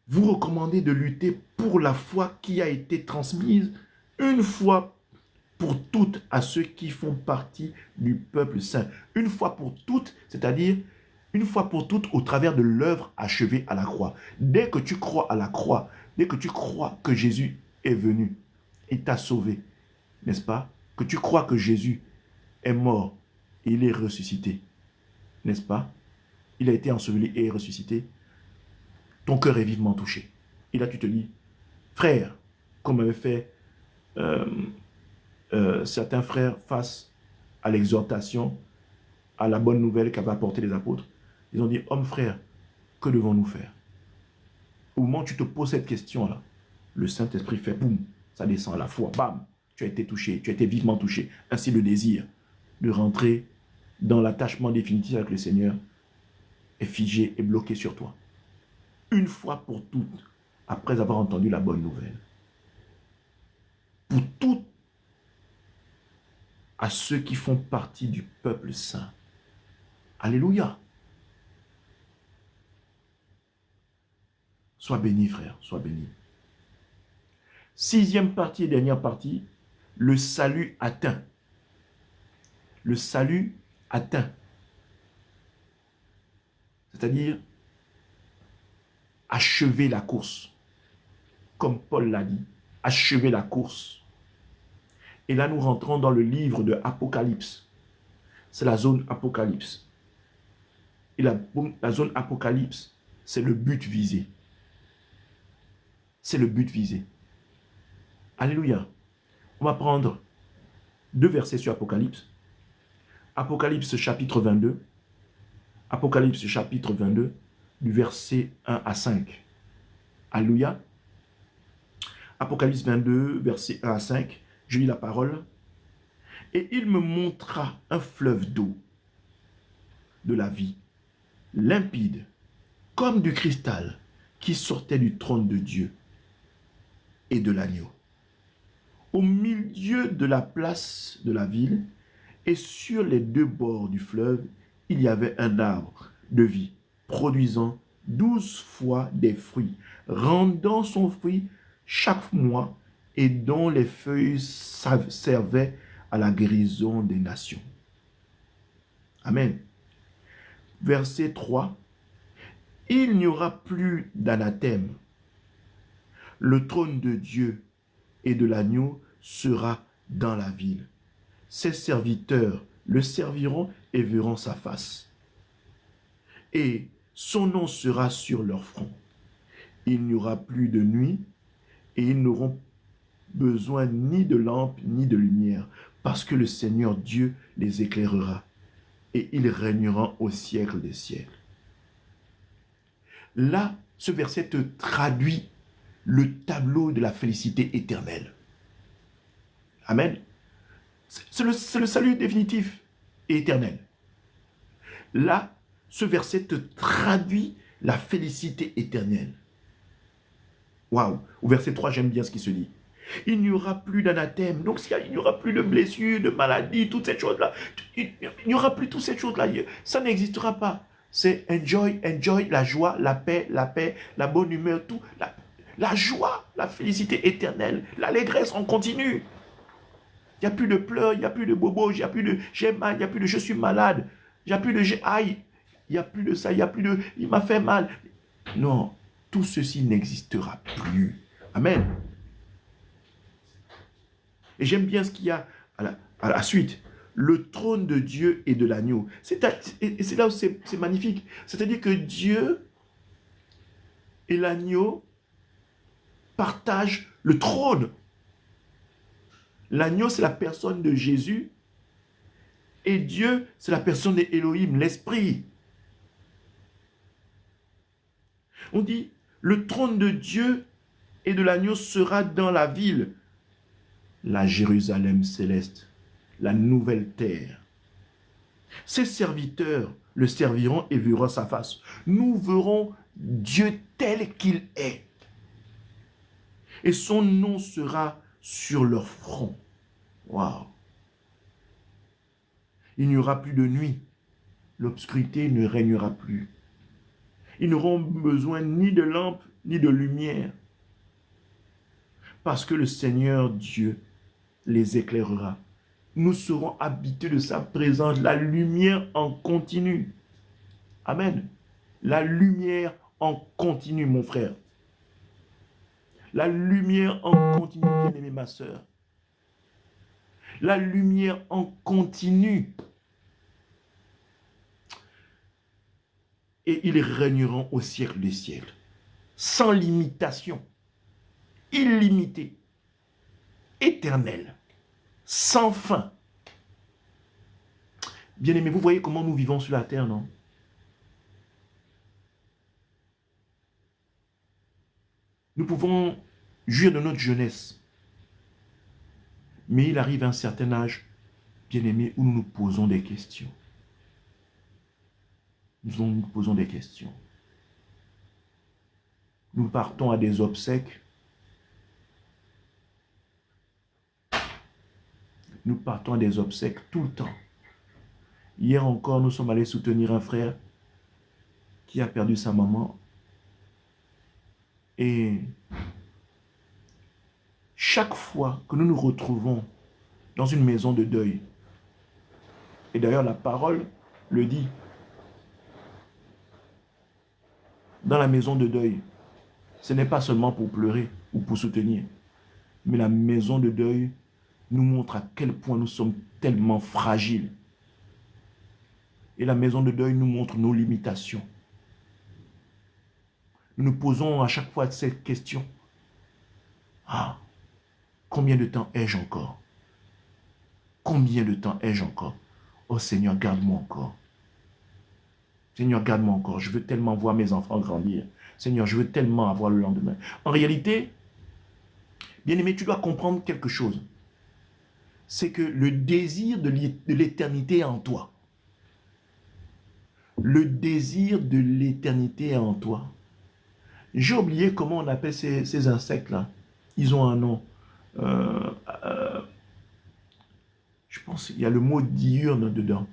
Vous recommandez de lutter pour la foi qui a été transmise une fois pour toutes à ceux qui font partie du peuple saint. Une fois pour toutes, c'est-à-dire une fois pour toutes au travers de l'œuvre achevée à la croix. Dès que tu crois à la croix, dès que tu crois que Jésus est venu et t'a sauvé, n'est-ce pas? Que tu crois que Jésus est mort et il est ressuscité, n'est-ce pas? Il a été enseveli et est ressuscité. Ton cœur est vivement touché. Et là, tu te dis, frère, comme avait fait certains frères face à l'exhortation, à la bonne nouvelle qu'avaient apporté les apôtres, ils ont dit, homme frère, que devons-nous faire? Au moment où tu te poses cette question-là, le Saint-Esprit fait boum, ça descend à la foi, bam, tu as été touché, tu as été vivement touché. Ainsi le désir de rentrer dans l'attachement définitif avec le Seigneur est figé et bloqué sur toi. une fois pour toutes, après avoir entendu la bonne nouvelle. Pour toutes, à ceux qui font partie du peuple saint. Alléluia. Sois béni, frère, sois béni. 6e partie et dernière partie, le salut atteint. Le salut atteint. C'est-à-dire, achever la course. Comme Paul l'a dit, achever la course. Et là, nous rentrons dans le livre de Apocalypse. C'est la zone Apocalypse. Et la zone Apocalypse, c'est le but visé. C'est le but visé. Alléluia. On va prendre 2 versets sur Apocalypse. Apocalypse chapitre 22. Apocalypse chapitre 22, du verset 1 à 5. Alléluia. Apocalypse 22, verset 1 à 5. Je lis la parole. Et il me montra un fleuve d'eau de la vie, limpide, comme du cristal, qui sortait du trône de Dieu et de l'agneau. Au milieu de la place de la ville et sur les 2 bords du fleuve, il y avait un arbre de vie, produisant 12 fois des fruits, rendant son fruit chaque mois et dont les feuilles servaient à la guérison des nations. Amen. Verset 3. Il n'y aura plus d'anathème. Le trône de Dieu et de l'agneau sera dans la ville. Ses serviteurs le serviront et verront sa face. Et son nom sera sur leur front. Il n'y aura plus de nuit et ils n'auront besoin ni de lampe ni de lumière, parce que le Seigneur Dieu les éclairera et ils régneront au siècle des siècles. Là, ce verset te traduit le tableau de la félicité éternelle. Amen. C'est le salut définitif et éternel. Là, ce verset te traduit la félicité éternelle. Waouh. Au verset 3, j'aime bien ce qui se dit. Il n'y aura plus d'anathème. Donc, il n'y aura plus de blessures, de maladies, toutes ces choses-là. Il n'y aura plus toutes ces choses-là. Ça n'existera pas. C'est enjoy, la joie, la paix, la bonne humeur, tout. La joie, la félicité éternelle, l'allégresse en continu. Il n'y a plus de pleurs, il n'y a plus de bobos, il n'y a plus de j'ai mal, il n'y a plus de je suis malade, il n'y a plus de j'ai aïe, il n'y a plus de ça, il n'y a plus de il m'a fait mal. Non, tout ceci n'existera plus. Amen. Et j'aime bien ce qu'il y a à la suite. Le trône de Dieu et de l'agneau. Et c'est là où c'est magnifique. C'est-à-dire que Dieu et l'agneau partagent le trône. L'agneau, c'est la personne de Jésus. Et Dieu, c'est la personne d'Élohim, l'Esprit. On dit, le trône de Dieu et de l'agneau sera dans la ville. La Jérusalem céleste, la nouvelle terre. Ses serviteurs le serviront et verront sa face. Nous verrons Dieu tel qu'il est. Et son nom sera sur leur front. Waouh! Il n'y aura plus de nuit. L'obscurité ne régnera plus. Ils n'auront besoin ni de lampe, ni de lumière. Parce que le Seigneur Dieu les éclairera. Nous serons habités de sa présence, la lumière en continu. Amen. La lumière en continu, mon frère. La lumière en continu, bien-aimée ma soeur. La lumière en continu. Et ils régneront au siècle des siècles. Sans limitation. Illimité. Éternel. Sans fin. Bien-aimés, vous voyez comment nous vivons sur la terre, non? Nous pouvons jouir de notre jeunesse. Mais il arrive un certain âge, bien-aimés, où nous nous posons des questions. Nous nous posons des questions. Nous partons à des obsèques. Nous partons à des obsèques tout le temps. Hier encore, nous sommes allés soutenir un frère qui a perdu sa maman. Et chaque fois que nous nous retrouvons dans une maison de deuil, et d'ailleurs la parole le dit, dans la maison de deuil, ce n'est pas seulement pour pleurer ou pour soutenir, mais la maison de deuil nous montre à quel point nous sommes tellement fragiles. Et la maison de deuil nous montre nos limitations. Nous nous posons à chaque fois cette question. Ah, combien de temps ai-je encore? Combien de temps ai-je encore? Oh Seigneur, garde-moi encore. Seigneur, garde-moi encore. Je veux tellement voir mes enfants grandir. Seigneur, je veux tellement avoir le lendemain. En réalité, bien-aimé, tu dois comprendre quelque chose. C'est que le désir de l'éternité est en toi. Le désir de l'éternité est en toi. J'ai oublié comment on appelle ces insectes-là. Ils ont un nom. Je pense qu'il y a le mot diurne dedans.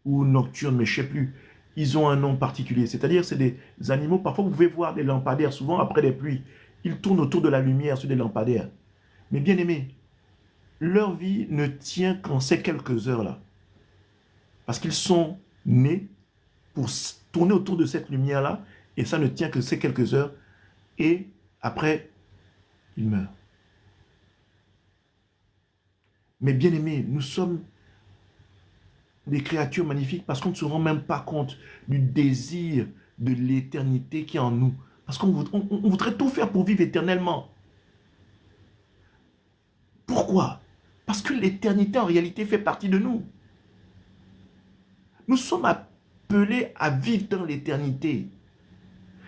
Ou nocturne, mais je ne sais plus. Ils ont un nom particulier. C'est-à-dire, c'est des animaux. Parfois, vous pouvez voir des lampadaires. Souvent, après les pluies, ils tournent autour de la lumière sur des lampadaires. Mais bien aimé, leur vie ne tient qu'en ces quelques heures-là. Parce qu'ils sont nés pour tourner autour de cette lumière-là. Et ça ne tient que ces quelques heures. Et après, ils meurent. Mais bien aimé, nous sommes des créatures magnifiques parce qu'on ne se rend même pas compte du désir de l'éternité qui est en nous. Parce qu'on voudrait tout faire pour vivre éternellement. Pourquoi? Parce que l'éternité en réalité fait partie de nous. Nous sommes appelés à vivre dans l'éternité.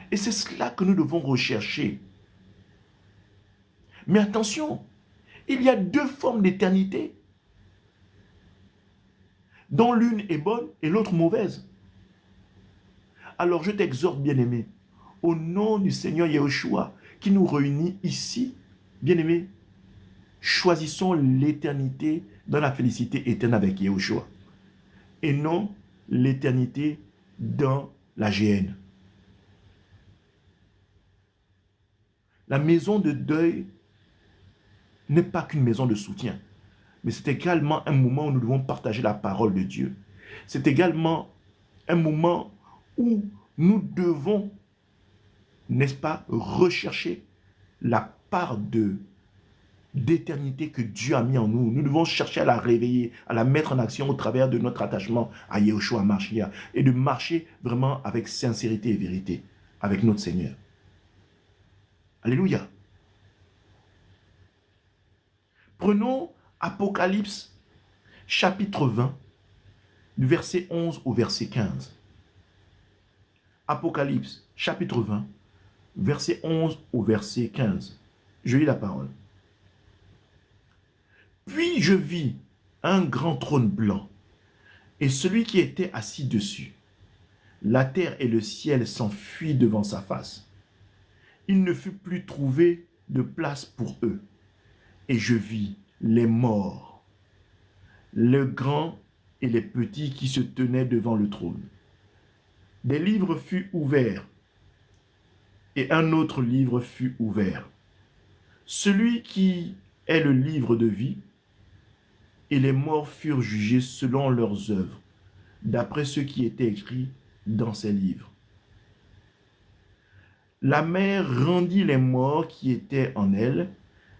Et c'est cela que nous devons rechercher. Mais attention, il y a deux formes d'éternité, dont l'une est bonne et l'autre mauvaise. Alors je t'exhorte, bien-aimé, au nom du Seigneur Yahushua, qui nous réunit ici, bien-aimé, choisissons l'éternité dans la félicité éternelle avec Yahushua, et non l'éternité dans la géhenne. La maison de deuil n'est pas qu'une maison de soutien, mais c'est également un moment où nous devons partager la parole de Dieu. C'est également un moment où nous devons, n'est-ce pas, rechercher la part d'éternité que Dieu a mis en nous. Nous devons chercher à la réveiller, à la mettre en action au travers de notre attachement à Yahushua Mashiach et de marcher vraiment avec sincérité et vérité avec notre Seigneur. Alléluia. Prenons Apocalypse chapitre 20, du verset 11 au verset 15. Apocalypse chapitre 20, verset 11 au verset 15. Je lis la parole. Puis je vis un grand trône blanc et celui qui était assis dessus. La terre et le ciel s'enfuient devant sa face. Il ne fut plus trouvé de place pour eux. Et je vis les morts, les grands et les petits qui se tenaient devant le trône. Des livres furent ouverts, et un autre livre fut ouvert. Celui qui est le livre de vie, et les morts furent jugés selon leurs œuvres, d'après ce qui était écrit dans ces livres. La mer rendit les morts qui étaient en elle,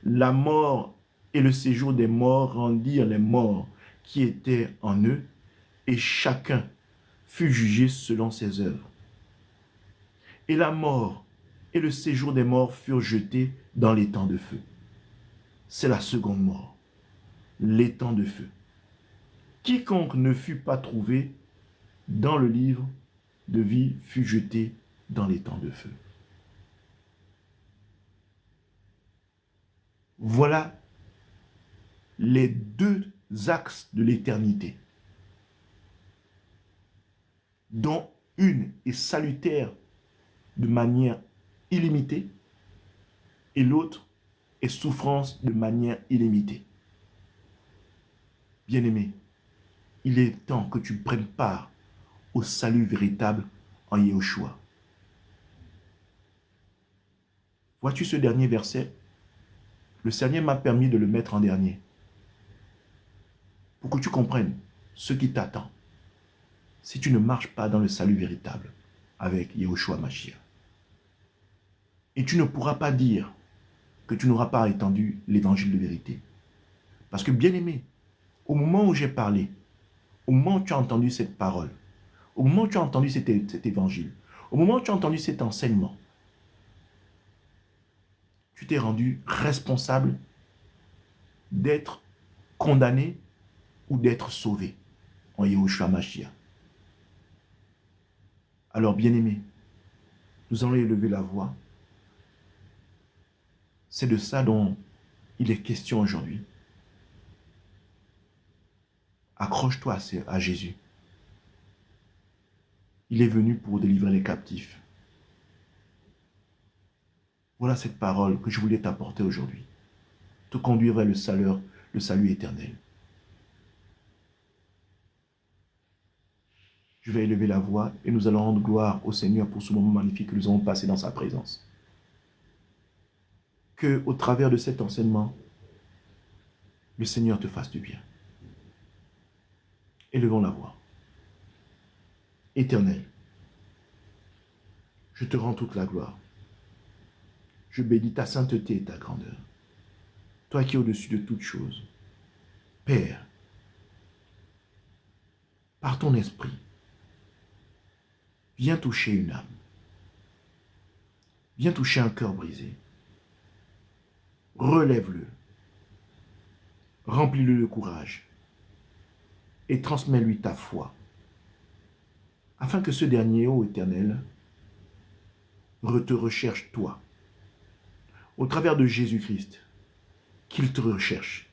la mort et le séjour des morts rendirent les morts qui étaient en eux, et chacun fut jugé selon ses œuvres. Et la mort et le séjour des morts furent jetés dans l'étang de feu. C'est la seconde mort, l'étang de feu. Quiconque ne fut pas trouvé dans le livre de vie fut jeté dans l'étang de feu. Voilà les deux axes de l'éternité, dont une est salutaire de manière illimitée et l'autre est souffrance de manière illimitée. Bien-aimé, il est temps que tu prennes part au salut véritable en Yahushua. Vois-tu ce dernier verset? Le Seigneur m'a permis de le mettre en dernier pour que tu comprennes ce qui t'attend si tu ne marches pas dans le salut véritable avec Yahushua Mashiach. Et tu ne pourras pas dire que tu n'auras pas entendu l'évangile de vérité. Parce que bien aimé, au moment où j'ai parlé, au moment où tu as entendu cette parole, au moment où tu as entendu cet évangile, au moment où tu as entendu cet enseignement, tu t'es rendu responsable d'être condamné ou d'être sauvé en Yahushua Mashiach. Alors bien aimé, nous allons élever la voix. C'est de ça dont il est question aujourd'hui. Accroche-toi à Jésus. Il est venu pour délivrer les captifs. Voilà cette parole que je voulais t'apporter aujourd'hui. Te conduire vers le salut éternel. Je vais élever la voix et nous allons rendre gloire au Seigneur pour ce moment magnifique que nous avons passé dans sa présence. Que, au travers de cet enseignement, le Seigneur te fasse du bien. Élevons la voix. Éternel, je te rends toute la gloire. Je bénis ta sainteté et ta grandeur. Toi qui es au-dessus de toutes choses. Père, par ton esprit, viens toucher une âme. Viens toucher un cœur brisé. Relève-le. Remplis-le de courage. Et transmets-lui ta foi. Afin que ce dernier, ô Éternel, te recherche toi. Au travers de Jésus-Christ, qu'il te recherche.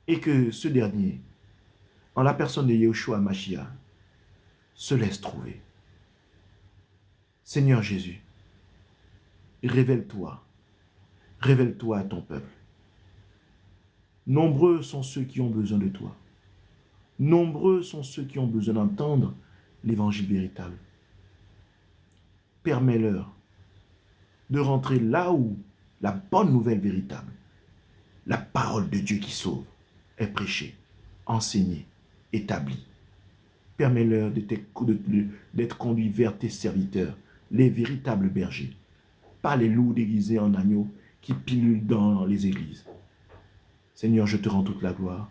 Et que ce dernier, en la personne de Yahushua Mashiach, se laisse trouver. Seigneur Jésus, révèle-toi à ton peuple. Nombreux sont ceux qui ont besoin de toi. Nombreux sont ceux qui ont besoin d'entendre l'évangile véritable. Permets-leur de rentrer là où la bonne nouvelle véritable, la parole de Dieu qui sauve, est prêchée, enseignée, établie. Permets-leur d'être conduits vers tes serviteurs, les véritables bergers, pas les loups déguisés en agneaux qui pilulent dans les églises. Seigneur, je te rends toute la gloire.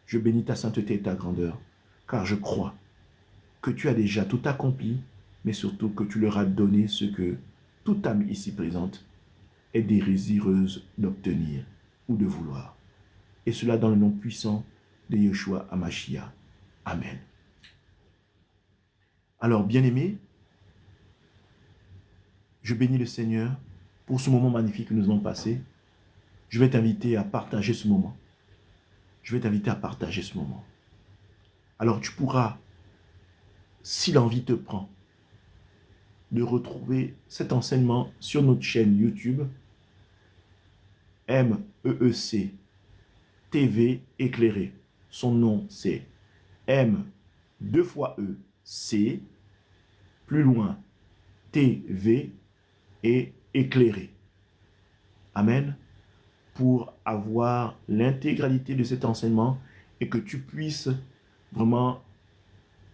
Je bénis ta sainteté et ta grandeur, car je crois que tu as déjà tout accompli, mais surtout que tu leur as donné ce que toute âme ici présente est désireuse d'obtenir ou de vouloir. Et cela dans le nom puissant de Yahushua HaMashiach. Amen. Alors, bien-aimés, je bénis le Seigneur pour ce moment magnifique que nous avons passé. Je vais t'inviter à partager ce moment. Je vais t'inviter à partager ce moment. Alors, tu pourras, si l'envie te prend, de retrouver cet enseignement sur notre chaîne YouTube MEEC TV éclairé. Son nom, c'est M, 2 fois E, C, plus loin, TV et éclairé. Amen. Pour avoir l'intégralité de cet enseignement et que tu puisses vraiment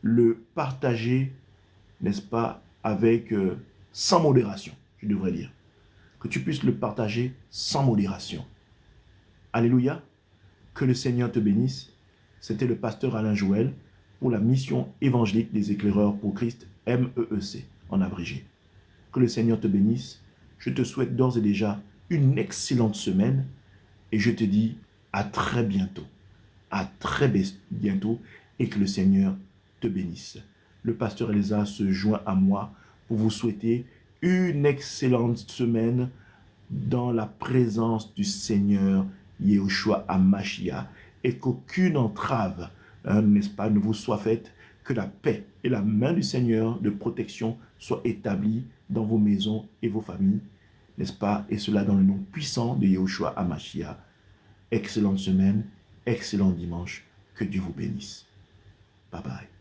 le partager, n'est-ce pas, avec sans modération, je devrais dire. Que tu puisses le partager sans modération. Alléluia. Que le Seigneur te bénisse. C'était le pasteur Alain Joël pour la mission évangélique des éclaireurs pour Christ, MEEC, en abrégé. Que le Seigneur te bénisse. Je te souhaite d'ores et déjà une excellente semaine et je te dis à très bientôt. À très bientôt et que le Seigneur te bénisse. Le pasteur Elsa se joint à moi pour vous souhaiter une excellente semaine dans la présence du Seigneur Yahushua HaMashiach et qu'aucune entrave, n'est-ce pas, ne vous soit faite, que la paix et la main du Seigneur de protection soit établie dans vos maisons et vos familles, n'est-ce pas? Et cela dans le nom puissant de Yahushua HaMashiach. Excellente semaine, excellent dimanche. Que Dieu vous bénisse. Bye bye.